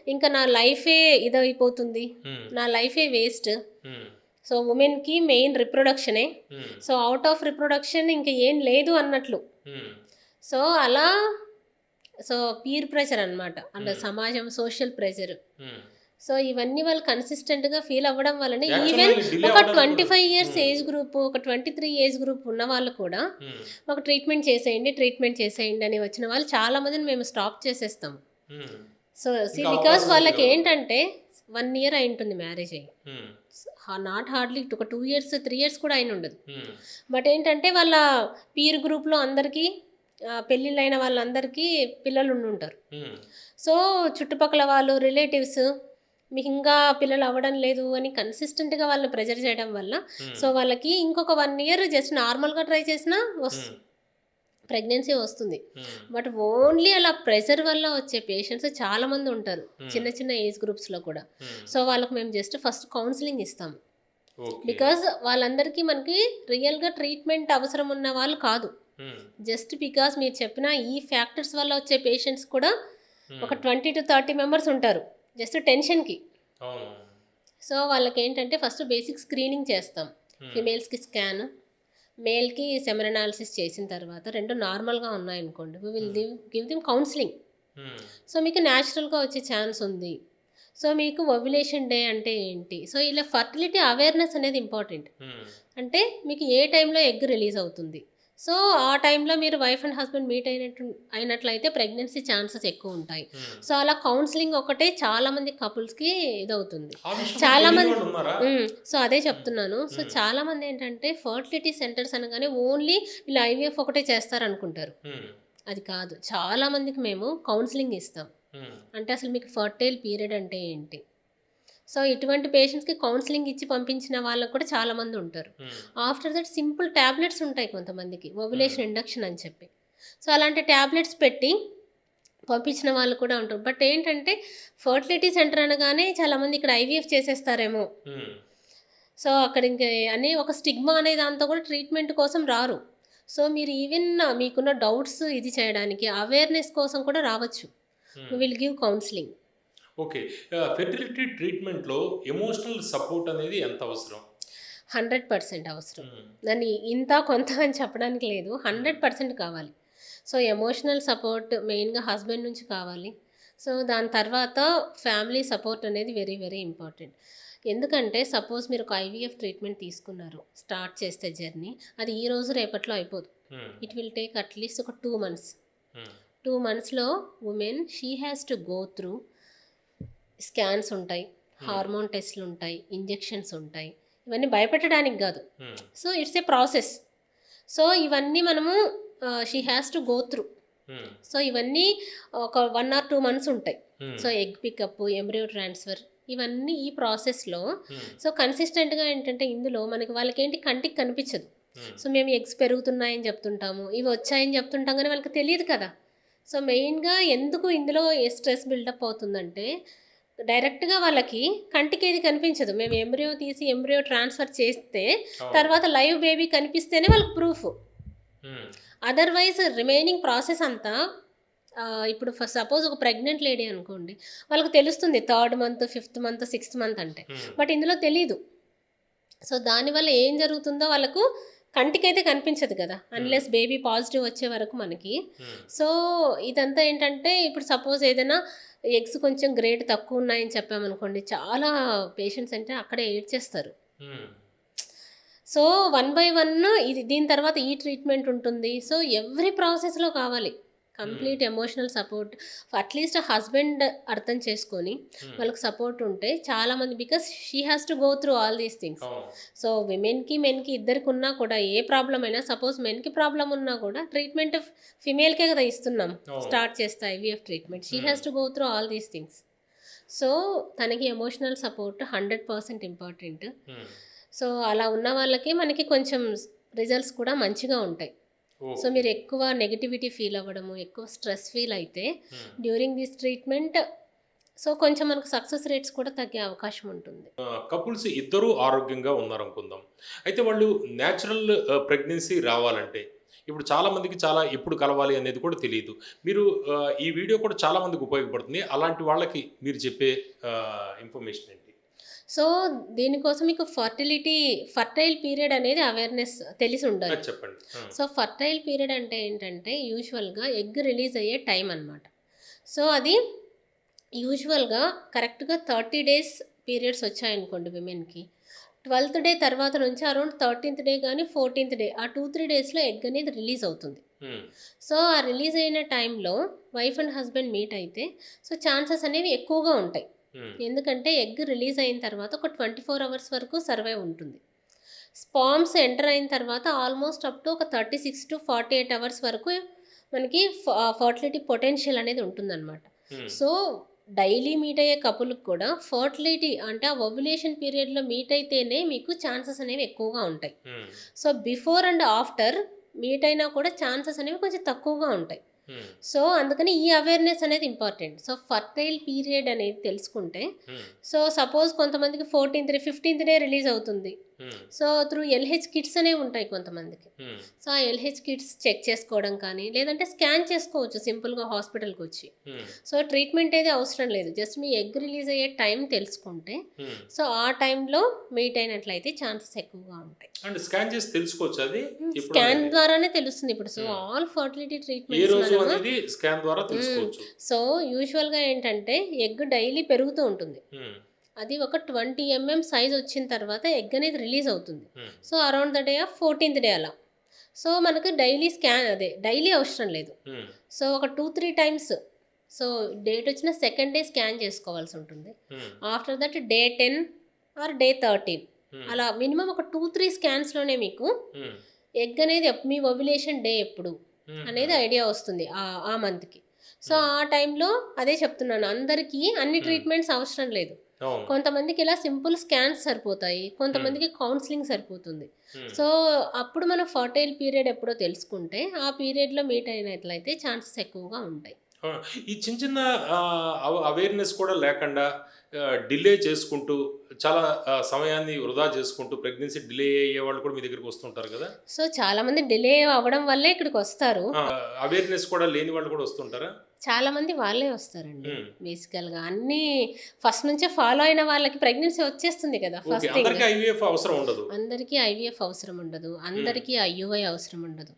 ఇంకా నా లైఫే ఇదైపోతుంది. హ్మ్. నా లైఫే వేస్ట్. హ్మ్. సో, వుమెన్‌కి మెయిన్ రిప్రొడక్షనే. Hmm. So, out of reproduction ఇంక ఏం లేదు అన్నట్లు. హ్మ్. సో, అలా సో, పీర్ ప్రెషర్ అనమాట. అంటే హ్మ్. సమాజం సోషల్ ప్రెషర్. హ్మ్. సో, ఇవన్నీ వాళ్ళు కన్సిస్టెంట్‌గా ఫీల్ అవ్వడం వల్లనే యాక్చువల్‌గా ఈవెన్ ఈ డిలే ఒక అవ్వడానికి కూడా 25 ఇయర్స్ హ్మ్. ఏజ్ గ్రూప్, ఒక 23 ఏజ్ గ్రూప్ ఉన్నవాళ్ళు కూడా హ్మ్. మాకు ట్రీట్మెంట్ చేసేయండి అని వచ్చిన వాళ్ళు చాలా మందిని మేము స్టాప్ చేసేస్తాం. హ్మ్. సో, ఇంకా బికాజ్ అవకాశమే తెలియదన్నమాట. వాళ్ళకేంటంటే 1 ఇయర్ అయింటుంది మ్యారేజ్ అయ్యి. హ్మ్. నాట్ హార్డ్‌లీ ఒక 2 ఇయర్స్, 3 ఇయర్స్ కూడా అయినుండదు. హ్మ్. బట్ ఏంటంటే వాళ్ళ పీర్ గ్రూప్‌లో అందరికీ పెళ్ళిళ్ళైన వాళ్ళందరికీ పిల్లలు ఉండుంటారు. హ్మ్. సో, చుట్టుపక్కల వాళ్ళు, రిలేటివ్స్ మీకింకా పిల్లలు అవ్వడం లేదు అని కన్సిస్టెంట్‌గా వాళ్ళని ప్రెషర్ చేయడం వల్ల, హ్మ్. సో, వాళ్ళకి ఇంకొక 1 ఇయర్ జస్ట్ నార్మల్‌గా ట్రై చేసినా హ్మ్. ప్రెగ్నెన్సీ వస్తుంది. హ్మ్. బట్ ఓన్లీ అలా ప్రెషర్ వల్ల వచ్చే పేషెంట్స్ చాలామంది ఉంటారు. హ్మ్. చిన్న చిన్న ఏజ్ గ్రూప్స్‌లో కూడా. హ్మ్. సో, వాళ్ళకి మేము జస్ట్ ఫస్ట్ కౌన్సెలింగ్ ఇస్తాము. ఓకే. బికాజ్ వాళ్ళందరికీ మనకి రియల్‌గా ట్రీట్మెంట్ అవసరం ఉన్న వాళ్ళు కాదు. హ్మ్. జస్ట్ బికాజ్ మీరు చెప్పిన ఈ ఫ్యాక్టర్స్ వల్ల వచ్చే పేషెంట్స్ కూడా ఒక హ్మ్. 20-30 మెంబర్స్ ఉంటారు. జస్ట్ టెన్షన్‌కి. అవును. సో, వాళ్ళకేంటంటే ఫస్ట్ బేసిక్ స్క్రీనింగ్ చేస్తాం. హ్మ్. ఫిమేల్స్‌కి స్కాన్, మేల్‌కి సెమెన్ అనాలిసిస్ చేసిన తర్వాత 2 నార్మల్‌గా ఉన్నాయనుకోండి. వి విల్ హ్మ్. Give them counselling. హ్మ్. సో, మీకు న్యాచురల్‌గా వచ్చే ఛాన్స్ ఉంది. సో, మీకు ఓవ్యులేషన్ డే అంటే ఏంటి? సో, ఇలా ఫర్టిలిటీ అవేర్‌నెస్ అనేది ఇంపార్టెంట్. హ్మ్. అంటే మీకు ఏ టైంలో ఎగ్ రిలీజ్ అవుతుంది. సో, ఆ టైంలో మీరు వైఫ్ అండ్ హస్బెండ్ మీట్ అయినట్లయితే ప్రెగ్నెన్సీ ఛాన్సెస్ ఎక్కువుంటాయి. హ్మ్. సో, అలా కౌన్సెలింగ్ ఒకటే చాలామంది కపుల్స్‌కి ఇదవుతుంది. ఆ విషయం కూడా తెలియని చాలామంది వాళ్ళున్నారా? సో, అదే హ్మ్. చెప్తున్నాను. సో, హ్మ్. చాలామంది ఏంటంటే ఫర్టిలిటీ సెంటర్స్ అనగానే ఓన్లీ వీళ్ళు ఐవీఎఫ్ ఒకటే చేస్తారనుకుంటారు. హ్మ్. అది కాదు. చాలామందికి మేము కౌన్సెలింగ్ ఇస్తాం. హ్మ్. అంటే అసలు మీకు ఫర్టైల్ పీరియడ్ అంటే ఏంటి? సో, ఇటువంటి పేషెంట్స్‌కి కౌన్సెలింగ్ ఇచ్చి పంపించిన వాళ్ళకి కూడా చాలామంది ఉంటారు. హ్మ్. ఆఫ్టర్ దట్ సింపుల్ టాబ్లెట్స్ ఉంటాయి కొంతమందికి. హ్మ్. ఓవ్యులేషన్ ఇండక్షన్ అని చెప్పి. సో, అలాంటి టాబ్లెట్స్ పెట్టి పంపించిన వాళ్ళు కూడా ఉంటారు. బట్ ఏంటంటే ఫర్టిలిటీ సెంటర్ అనగానే చాలామంది ఇక్కడ ఐవీఎఫ్ చేసేస్తారేమో. హ్మ్. సో, అక్కడ ఇంక అని ఒక స్టిగ్మా అనే దాంతో కూడా ట్రీట్మెంట్ కోసం రారు. సో, మీరు ఈవెన్ మీకున్న డౌట్స్ ఇది చేయడానికి అవేర్‌నెస్ కోసం కూడా రావచ్చు. We hmm. Will give counselling. Okay. Fertility ట్రీట్మెంట్‌లో ఎమోషనల్ సపోర్ట్ అనేది ఎంత అవసరం? 100% అవసరం. హ్మ్. దాన్ని ఇంత, కొంత అని చెప్పడానికి లేదు. హ్మ్. 100% కావాలి. సో, ఎమోషనల్ సపోర్ట్ మెయిన్‌గా హస్బెండ్ నుంచి కావాలి. సో, దాని తర్వాత ఫ్యామిలీ సపోర్ట్ అనేది వెరీ, వెరీ ఇంపార్టెంట్. ఎందుకంటే సపోజ్ మీరు ఒక ఐవీఎఫ్ ట్రీట్మెంట్ తీసుకున్నారు. స్టార్ట్ చేస్తే జర్నీ. అది ఈ రోజు రేపట్లో అయిపోదు. హ్మ్. ఇట్ విల్ టేక్ అట్‌లీస్ట్ ఒక 2 మంత్స్. హ్మ్. 2 మంత్స్‌లో women she has to go through scans ఉంటాయి. హ్మ్. హార్మోన్ టెస్ట్‌లు ఉంటాయి. ఇంజెక్షన్స్ ఉంటాయి. ఇవన్నీ భయపెట్టడానికి గాదు. Hmm. So, it's a process. So, ఇవన్నీ మనము she has to go through. Hmm. So, ఇవన్నీ ఒక 1 ఆర్ 2 మంత్స్ ఉంటాయి. Hmm. So, egg pickup, embryo transfer ఇవన్నీ ఈ ప్రాసెస్‌లో హ్మ్. సో, కన్సిస్టెంట్‌గా ఏంటంటే ఇందులో మనకి వాళ్ళకేంటి కంటికి కనిపించదు. హ్మ్. సో, మేము ఎగ్స్ పెరుగుతున్నాయని చెప్తుంటాము. ఇవి వచ్చాయని చెప్తుంటాం గానీ వాళ్ళకి తెలీదు కదా! సో, మెయిన్‌గా ఎందుకు ఇందులో స్ట్రెస్ బిల్డప్ అవుతుందంటే డైరెక్ట్‌గా వాళ్ళకి కంటికేది కనిపించదు. మేము ఎంబ్రియో తీసి ఎంబ్రియో ట్రాన్స్‌ఫర్ చేస్తే అవును. తర్వాత లైవ్ బేబీ కనిపిస్తేనే వాళ్ళకి ప్రూఫ్. హ్మ్. అదర్‌వైజ్ రిమైనింగ్ ప్రాసెస్ అంతా ఇప్పుడు సపోజ్ ఒక ప్రెగ్నెంట్ లేడీ అనుకోండి, వాళ్ళకి తెలుస్తుంది third month, fifth month, sixth month అంటే. బట్ ఇందులో తెలీదు. సో దానివల్ల ఏం జరుగుతుందో వాళ్ళకు కంటికైతే కనిపించదు కదా, అన్లెస్ బేబీ పాజిటివ్ వచ్చే వరకు మనకి. సో ఇదంతా ఏంటంటే, ఇప్పుడు సపోజ్ ఏదైనా ఎగ్స్ కొంచెం గ్రేడ్ తక్కువ ఉన్నాయని చెప్పామనుకోండి, చాలా పేషెంట్స్ అంటే అక్కడే ఏడ్చేస్తారు. సో 1 బై 1 ఇది దీని తర్వాత ఈ ట్రీట్మెంట్ ఉంటుంది. సో ఎవ్రీ ప్రాసెస్లో కావాలి complete emotional support. At least husband అర్థం చేసుకొని వాళ్ళకి సపోర్ట్ ఉంటే చాలామంది, because she has to go through all these things. So విమెన్కి మెన్కి ఇద్దరికి ఉన్నా కూడా ఏ ప్రాబ్లం అయినా, సపోజ్ మెన్కి ప్రాబ్లం ఉన్నా కూడా ట్రీట్మెంట్ ఫిమేల్కే కదా ఇస్తున్నాం, స్టార్ట్ చేస్తే IVF treatment. She has to go through all these things. So తనకి ఎమోషనల్ సపోర్ట్ 100% ఇంపార్టెంట్. సో అలా ఉన్న వాళ్ళకి మనకి కొంచెం రిజల్ట్స్ కూడా మంచిగా ఉంటాయి. సో మీరు ఎక్కువ నెగిటివిటీ ఫీల్ అవ్వడము, ఎక్కువ స్ట్రెస్ ఫీల్ అయితే డ్యూరింగ్ దిస్ ట్రీట్మెంట్, సో కొంచెం మనకు సక్సెస్ రేట్స్ కూడా తగ్గే అవకాశం ఉంటుంది. కపుల్స్ ఇద్దరూ ఆరోగ్యంగా ఉన్నారనుకుందాం, అయితే వాళ్ళు న్యాచురల్ ప్రెగ్నెన్సీ రావాలంటే ఇప్పుడు చాలా మందికి చాలా ఎప్పుడు కలవాలి అనేది కూడా తెలియదు. మీరు ఈ వీడియో కూడా చాలా మందికి ఉపయోగపడుతుంది. అలాంటి వాళ్ళకి మీరు చెప్పే ఇన్ఫర్మేషన్ ఏంటి? సో దీనికోసం మీకు ఫర్టైల్ పీరియడ్ అనేది అవేర్నెస్ తెలిసి ఉండాలి. చెప్పండి. సో ఫర్టైల్ పీరియడ్ అంటే ఏంటంటే, యూజువల్గా ఎగ్ రిలీజ్ అయ్యే టైం అన్నమాట. సో అది యూజువల్గా కరెక్ట్గా 30 డేస్ పీరియడ్స్ వచ్చాయనుకోండి విమెన్కి, 12th డే తర్వాత నుంచి అరౌండ్ 13th డే కానీ 14th డే, ఆ 2-3 డేస్లో ఎగ్ అనేది రిలీజ్ అవుతుంది. సో ఆ రిలీజ్ అయిన టైంలో వైఫ్ అండ్ హస్బెండ్ మీట్ అయితే సో ఛాన్సెస్ అనేవి ఎక్కువగా ఉంటాయి. ఎందుకంటే ఎగ్ రిలీజ్ అయిన తర్వాత ఒక 24 అవర్స్ వరకు సర్వైవ్ ఉంటుంది. స్పామ్స్ ఎంటర్ అయిన తర్వాత ఆల్మోస్ట్ అప్ టు ఒక 36 to 48 అవర్స్ వరకు మనకి ఫర్టిలిటీ పొటెన్షియల్ అనేది ఉంటుందన్నమాట. సో డైలీ మీట్ అయ్యే కపుల్కి కూడా ఫర్టిలిటీ అంటే ఆ ఓవ్యులేషన్ పీరియడ్లో మీట్ అయితేనే మీకు ఛాన్సెస్ అనేవి ఎక్కువగా ఉంటాయి. So before and after meet అయినా కూడా ఛాన్సెస్ అనేవి కొంచెం తక్కువగా ఉంటాయి. సో అందుకని ఈ అవేర్నెస్ అనేది ఇంపార్టెంట్. సో ఫర్టైల్ పీరియడ్ అనేది తెలుసుకుంటే, సో సపోజ్ కొంతమందికి 14th day 15th day release అవుతుంది. సో త్రూ ఎల్హెచ్ కిట్స్ అనేవి ఉంటాయి కొంతమందికి. సో ఆ ఎల్హెచ్ కిట్స్ చెక్ చేసుకోవడం కానీ, లేదంటే స్కాన్ చేసుకోవచ్చు సింపుల్గా హాస్పిటల్కి వచ్చి. సో ట్రీట్మెంట్ అయితే అవసరం లేదు, జస్ట్ మీ ఎగ్ రిలీజ్ అయ్యే టైం తెలుసుకుంటే సో ఆ టైంలో మీట్ అయినట్లయితే ఛాన్సెస్ ఎక్కువగా ఉంటాయి. అంటే స్కాన్ చేసి తెలుసుకోవచ్చు, అది స్కాన్ ద్వారానే తెలుస్తుంది ఇప్పుడు. So all fertility treatments scan ద్వారా తెలుసుకోవచ్చు. సో యూజువల్గా ఏంటంటే ఎగ్ డైలీ పెరుగుతూ ఉంటుంది. అది ఒక 20 mm సైజ్ వచ్చిన తర్వాత ఎగ్ అనేది రిలీజ్ అవుతుంది. So around the day of 14th day అలా. సో మనకు డైలీ డైలీ అవసరం లేదు. సో ఒక 2-3 టైమ్స్, సో డేట్ వచ్చిన సెకండ్ డే స్కాన్ చేసుకోవాల్సి ఉంటుంది. After that day 10 or day 13 అలా మినిమం ఒక 2-3 స్కాన్స్లోనే మీకు ఎగ్ అనేది మీ ఓవ్యులేషన్ డే ఎప్పుడు అనేది ఐడియా వస్తుంది ఆ మంత్కి. సో ఆ టైంలో అదే చెప్తున్నాను, అందరికీ అన్ని ట్రీట్మెంట్స్ అవసరం లేదు. కొంతమందికి ఇలా సింపుల్ స్కాన్స్ సరిపోతాయి, కొంతమందికి కౌన్సిలింగ్ సరిపోతుంది. సో అప్పుడు మనం ఫర్టైల్ పీరియడ్ ఎప్పుడో తెలుసుకుంటే ఆ పీరియడ్లో మీట్ అయినట్లయితే ఛాన్సెస్ ఎక్కువగా ఉంటాయి. ఈ చిన్న చిన్న అవేర్నెస్ కూడా లేకుండా డిలే చేసుకుంటూ చాలా సమయాన్ని వృధా చేసుకుంటూ ప్రెగ్నెన్సీ డిలే అయ్యే వాళ్ళు కూడా మీ దగ్గరికి వస్తుంటారు కదా. సో చాలా మంది డిలే అవ్వడం వల్లే ఇక్కడికి వస్తారు. అవేర్నెస్ కూడా లేని వాళ్ళు కూడా వస్తుంటారా? చాలా మంది వాళ్ళే వస్తారండి. బేసికల్గా అన్ని ఫస్ట్ నుంచే ఫాలో అయిన వాళ్ళకి ప్రెగ్నెన్సీ వచ్చేస్తుంది కదా. ఫస్ట్ అందరికీ ఐవీఎఫ్ అవసరం ఉండదు, అందరికీ ఐయుఐ అవసరం ఉండదు.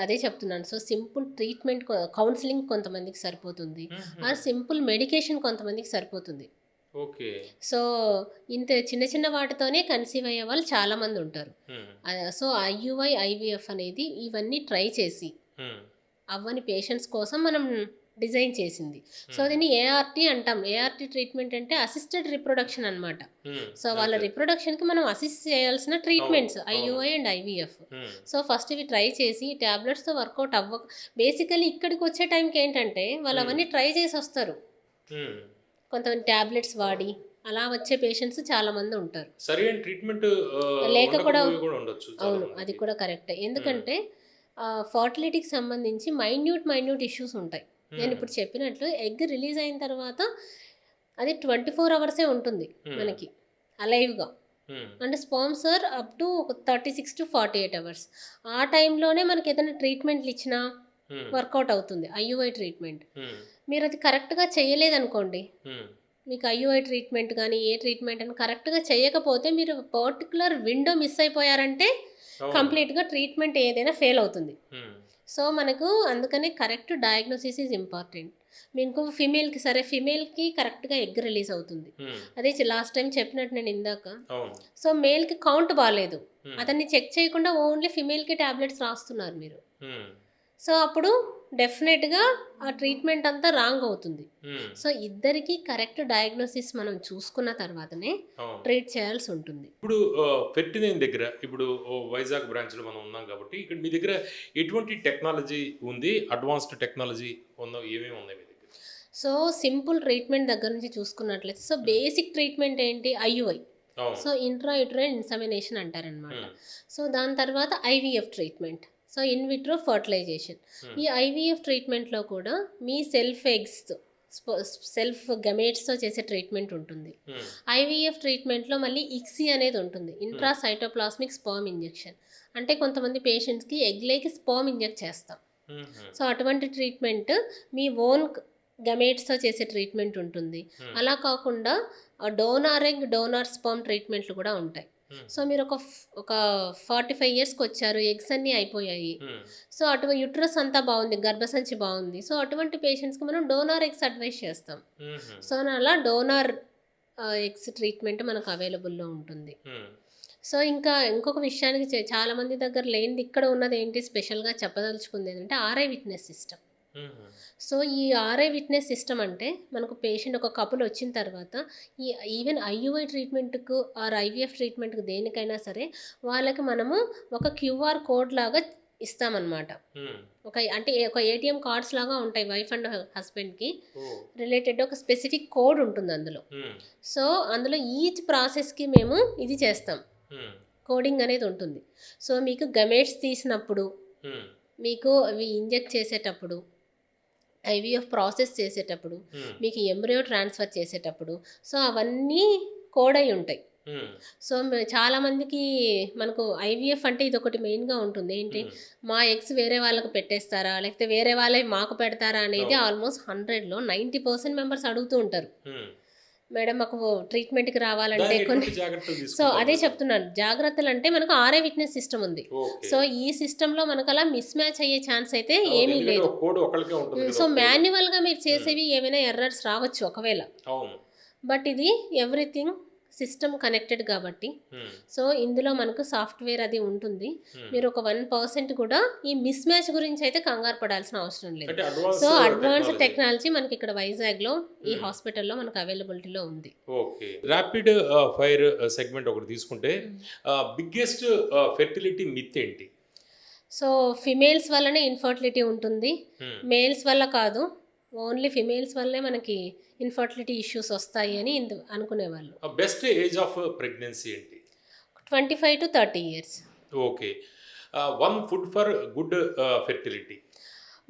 అదే చెప్తున్నాను. సో సింపుల్ ట్రీట్మెంట్, కౌన్సిలింగ్ కొంతమందికి సరిపోతుంది, ఆ సింపుల్ మెడికేషన్ కొంతమందికి సరిపోతుంది. సో ఇంత చిన్న చిన్న వాటితోనే కన్సీవ్ అయ్యే వాళ్ళు చాలా మంది ఉంటారు. సో ఐయుఐ ఐవీఎఫ్ అనేది ఇవన్నీ ట్రై చేసి అవ్వని పేషెంట్స్ కోసం మనం డిజైన్ చేసింది. సో దీన్ని ఏఆర్టీ అంటాం. ఏఆర్టీ ట్రీట్మెంట్ అంటే అసిస్టెడ్ రిప్రొడక్షన్ అనమాట. సో వాళ్ళ రిప్రొడక్షన్కి మనం అసిస్ట్ చేయాల్సిన treatments IUI and IVF. So first ఇవి ట్రై చేసి టాబ్లెట్స్తో వర్కౌట్ బేసికలీ ఇక్కడికి వచ్చే టైంకి ఏంటంటే వాళ్ళు అవన్నీ ట్రై చేసి వస్తారు. కొంతమంది టాబ్లెట్స్ వాడి అలా వచ్చే పేషెంట్స్ చాలా మంది ఉంటారు. సరైన ట్రీట్మెంట్ లేక కూడా అవును, అది కూడా కరెక్టే. ఎందుకంటే ఫర్టిలిటీకి సంబంధించి మైన్యూట్ ఇష్యూస్ ఉంటాయి. నేను ఇప్పుడు చెప్పినట్లు ఎగ్ రిలీజ్ అయిన తర్వాత అది 24 అవర్సే ఉంటుంది మనకి అలైవ్గా. అంటే sperms up to 36 to 48 hours. ఆ టైంలోనే మనకి ఏదైనా ట్రీట్మెంట్లు ఇచ్చినా హ్మ్. వర్కౌట్ అవుతుంది ఐయుఐ ట్రీట్మెంట్. హ్మ్. మీరు అది కరెక్ట్‌గా చేయలేదనుకోండి, హ్మ్. మీకు ఐయుఐ ట్రీట్మెంట్ గానీ, ఏ ట్రీట్మెంట్ అని కరెక్ట్‌గా చేయకపోతే మీరు పర్టిక్యులర్ విండో మిస్ అయిపోయారంటే అవును. కంప్లీట్‌గా ట్రీట్మెంట్ ఏదైనా ఫెయిల్ అవుతుంది. హ్మ్. సో, మనకు అందుకనే కరెక్ట్ డయాగ్నోసిస్ ఈజ్ ఇంపార్టెంట్. మీకు ఫీమేల్‌కి సరే ఫీమేల్‌కి కరెక్ట్‌గా ఎగ్ రిలీజ్ అవుతుంది. హ్మ్. అదే లాస్ట్ టైమ్ చెప్పినట్టు నేను ఇందాక. అవును. సో, మేల్‌కి కౌంట్ బాలేదు. హ్మ్. అతన్ని చెక్ చేయకుండా ఓన్లీ ఫీమేల్‌కి టాబ్లెట్స్ రాస్తున్నారు మీరు. హ్మ్. సో, అప్పుడు డెఫినెట్‌గా ఆ ట్రీట్మెంట్ అంతా రాంగ్ అవుతుంది. హ్మ్. సో, ఇద్దరికీ కరెక్ట్ డయాగ్నోసిస్ మనం చూసుకున్న తర్వాతనే అవును. ట్రీట్ చేయాల్సి ఉంటుంది. ఇప్పుడు ఫెర్టినైన్ దగ్గర ఇప్పుడు వైజాగ్ బ్రాంచ్‌లో మనం ఉన్నాం కాబట్టి, ఇక్కడ మీ దగ్గర ఎటువంటి టెక్నాలజీ ఉంది? అడ్వాన్స్డ్ టెక్నాలజీ ఏమేమి ఉన్నాయి మీ దగ్గర? సో, సింపుల్ ట్రీట్మెంట్ దగ్గర నుంచి చూసుకున్నట్లయితే సో, హ్మ్. బేసిక్ ట్రీట్మెంట్ ఏంటి? ఐయుఐ. అవును. సో, ఇంట్రాయూటరైన్ ఇన్సెమినేషన్ అంటారనమాట. హ్మ్. సో, దాని తర్వాత IVF treatment. So, in vitro fertilization. Hmm. ఈ ఐవీఎఫ్ ట్రీట్మెంట్‌లో కూడా మీ సెల్ఫ్ ఎగ్స్‌తో సెల్ఫ్ గమేట్స్‌తో చేసే ట్రీట్మెంట్ ఉంటుంది. హ్మ్. ఐవీఎఫ్ ట్రీట్మెంట్‌లో మళ్ళీ ఇక్సీ అనేది ఉంటుంది. హ్మ్. Intra cytoplasmic sperm injection. అంటే కొంతమంది పేషెంట్స్‌కి ఎగ్‌లోకి స్పర్మ్ ఇంజెక్ట్ చేస్తాం. హుహు. సో, అటువంటి ట్రీట్మెంట్ మీ ఓన్ గమేట్స్‌తో చేసే ట్రీట్మెంట్ ఉంటుంది. హ్మ్. అలా కాకుండా డోనార్ ఎగ్, డోనార్ స్పర్మ్ ట్రీట్మెంట్‌లు కూడా ఉంటాయి. హ్మ్. సో, మీరు ఒక 45 ఇయర్స్‌కొచ్చారు. ఎగ్స్ అన్నీ అయిపోయాయి. హ్మ్. సో, యుటరస్ అంతా బావుంది. గర్భసంచి బావుంది. సో, అటువంటి పేషెంట్స్‌కి మనం డోనార్ ఎగ్స్ అడ్వైస్ చేస్తాం. హుహు. సో, అలా డోనార్ ఎగ్స్ ట్రీట్మెంట్ మనకు అవైలబుల్‌లో ఉంటుంది. హ్మ్. సో, ఇంకా ఇంకొక విషయానికి చాలామంది దగ్గర లేనిది ఇక్కడ ఉన్నదేంటి స్పెషల్‌గా చెప్పదలుచుకుందేంటంటే ఆర్ఐ విట్నెస్ సిస్టమ్. హుహు. సో, ఈ ఆర్ఐ విట్నెస్ సిస్టమ్ అంటే మనకు పేషెంట్ ఒక కపుల్ వచ్చిన తర్వాత ఈ ఈవెన్ ఐయుఐ ట్రీట్మెంట్‌కు ఆర్ ఐవీఎఫ్ ట్రీట్మెంట్‌కి దేనికైనా సరే వాళ్ళకి మనము ఒక క్యూఆర్ కోడ్ లాగా ఇస్తామన్నమాట. హ్మ్. ఒక ఏటీఎం కార్డ్స్ లాగా ఉంటాయి వైఫ్ అండ్ హస్బెండ్‌కి ఓహ్! రిలేటెడ్ ఒక స్పెసిఫిక్ కోడ్ ఉంటుంది అందులో. హ్మ్. సో, అందులో ఈచ్ ప్రాసెస్‌కి మేము ఇది చేస్తాం. హ్మ్. కోడింగ్ అనేది ఉంటుంది. సో, మీకు గమేట్స్ తీసినప్పుడు, హ్మ్. మీకు అవి ఇంజెక్ట్ చేసేటప్పుడు, ఐవీఎఫ్ ప్రాసెస్ చేసేటప్పుడు, హ్మ్. మీకు ఎంబ్రియో ట్రాన్స్‌ఫర్ చేసేటప్పుడు, సో, అవన్నీ కోడ్ అయి ఉంటాయి. హ్మ్. సో, చాలామందికి మనకు ఐవీఎఫ్ అంటే ఇదొకటి మెయిన్‌గా ఉంటుంది. ఏంటి? హ్మ్. మా ఎగ్స్ వేరే వాళ్ళకి పెట్టేస్తారా? లేకపోతే వేరే వాళ్ళే మాకు పెడతారా? అనేది అవును. ఆల్మోస్ట్ 100లో 90% మెంబర్స్ అడుగుతూ ఉంటారు. హ్మ్. మేడం మాకు ట్రీట్మెంట్‌కి రావాలంటే దానికి కొన్ని ఎటువంటి జాగ్రత్తలు సో, తీసుకుంటారు అదే మీరు? చెప్తున్నాను. జాగ్రత్తలంటే మనకు ఆర్ఐ విట్నెస్ సిస్టమ్ ఉంది. ఓకే. సో, ఈ సిస్టమ్‌లో మనకలా మిస్ మ్యాచ్ అయ్యే ఛాన్స్ అయితే అవును. ఏమీ ఎందుకంటే లేదు. ఒక కోడ్ ఒకళ్ళకే ఉంటుంది కదా! సో, ఒక కోడ్. మాన్యువల్‌గా మీరు హ్మ్. చేసేవి ఏమైనా ఎర్రర్స్ రావచ్చు ఒకవేళ. అవును. బట్ ఇది ఎవ్రీథింగ్ సిస్టమ్ కనెక్టెడ్ కాబట్టి, హ్మ్. సో, ఇందులో మనకు సాఫ్ట్‌వేర్ అది ఉంటుంది. హ్మ్. మీరు ఒక 1% కూడా ఈ మిస్ మ్యాచ్ గురించి అయితే కంగారు పడాల్సిన అవసరం లేదు. అంటే so, advance advanced technology. Technology మనకిక్కడ వైజాగ్‌లో ఈ హ్మ్. హాస్పిటల్‌లో మనకు అవైలబిలిటీలో ఉంది. ఓకే. ర్యాపిడ్ ఫైర్ సెగ్మెంట్ ఒకటి తీసుకుంటే హ్మ్. బిగ్గెస్ట్ ఫెర్టిలిటీ మిత్ ఏంటి? సో, ఫిమేల్స్ వల్లనే ఇన్‌ఫర్టిలిటీ ఉంటుంది. హ్మ్. మేల్స్ వల్ల కాదు. ఓన్లీ ఫిమేల్స్ వల్లే మనకి ఇన్‌ఫర్టిలిటీ ఇష్యూస్ వస్తాయి అని అనుకునేవాళ్ళు. బెస్ట్ ఏజ్ ఆఫ్ ప్రెగ్నెన్సీ ఏంటి? 25-30 years. Okay. One food for good fertility.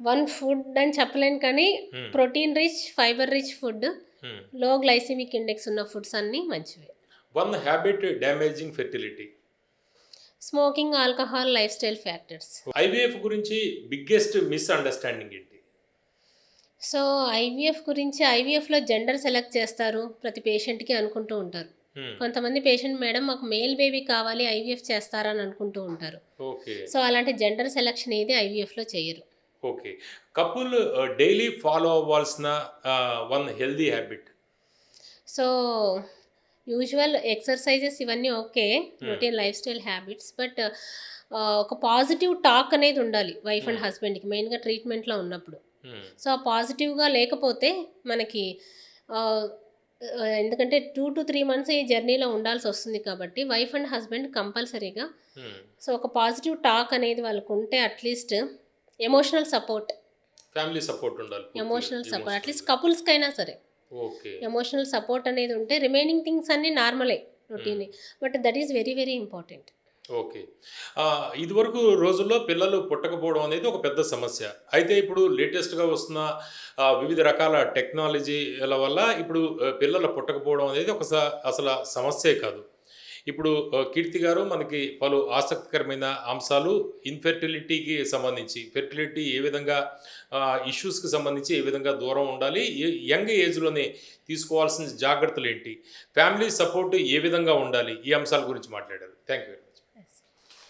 One food అని చెప్పలేను కానీ హ్మ్. Protein rich, fibre rich food, హ్మ్. లో గ్లైసెమిక్ ఇండెక్స్ ఉన్న ఫుడ్స్ అన్నీ మంచివే. One habit damaging fertility. Smoking, alcohol, life style factors. IVF గురించి బిగ్గెస్ట్ మిస్‌అండర్‌స్టాండింగ్ ఏంటి? సో, ఐవీఎఫ్‌లో జెండర్ సెలెక్ట్ చేస్తారు ప్రతి పేషెంట్‌కి అనుకుంటూ ఉంటారు. హ్మ్. కొంతమంది పేషెంట్ మేడం మాకు మేల్ బేబీ కావాలి ఐవీఎఫ్ చేస్తారా అని అనుకుంటూ ఉంటారు. ఓకే. సో, అలాంటి జెండర్ సెలక్షన్ ఏది ఐవీఎఫ్‌లో చెయ్యరు. ఓకే. కపుల్ డైలీ ఫాలో అవ్వాల్సిన one healthy habit. So, usual exercises ఇవన్నీ ఓకే. హ్మ్. Routine life style habits. But ఒక పాజిటివ్ టాక్ అనేది ఉండాలి వైఫ్ అండ్ హ్మ్. హస్బెండ్‌కి మెయిన్‌గా ట్రీట్మెంట్‌లో ఉన్నప్పుడు. హ్మ్. సో, ఆ పాజిటివ్‌గా లేకపోతే మనకి ఆహ్, ఎందుకంటే 2-3 మంత్స్ ఈ జర్నీలో ఉండాల్సొస్తుంది కాబట్టి వైఫ్ అండ్ హస్బెండ్ కంపల్సరీగా హ్మ్. సో, ఒక పాజిటివ్ టాక్ అనేది వాళ్ళకుంటే at least emotional support, family support ఉండాలి పూర్తిగా అట్‌లీస్ట్ ఎమోషనల్‌గా. కపుల్స్‌కైనా సరే. ఓకే. ఎమోషనల్ సపోర్ట్ అనేది ఉంటే రిమైనింగ్ థింగ్స్ అన్నీ నార్మలే హ్మ్. రొటీనే. But that is very very important. Okay. ఇదివరకు రోజుల్లో పిల్లలు పుట్టకపోవడం అనేది ఒక పెద్ద సమస్య. అయితే ఇప్పుడు లేటెస్ట్‌గా వస్తున్న వివిధ రకాల టెక్నాలజీల వల్ల ఇప్పుడు పిల్లలు పుట్టకపోవడం అనేది అసల సమస్యే కాదు. ఇప్పుడు కీర్తి గారు మనకి పలు ఆసక్తికరమైన అంశాలు ఇన్ఫెర్టిలిటీకి సంబంధించి ఫెర్టిలిటీ ఏ విధంగా ఇష్యూస్కి సంబంధించి ఏ విధంగా దూరం ఉండాలి, యంగ్ ఏజ్లోనే తీసుకోవాల్సిన జాగ్రత్తలు ఏంటి, ఫ్యామిలీ సపోర్ట్ ఏ విధంగా ఉండాలి, ఈ అంశాల గురించి మాట్లాడారు. Thank you.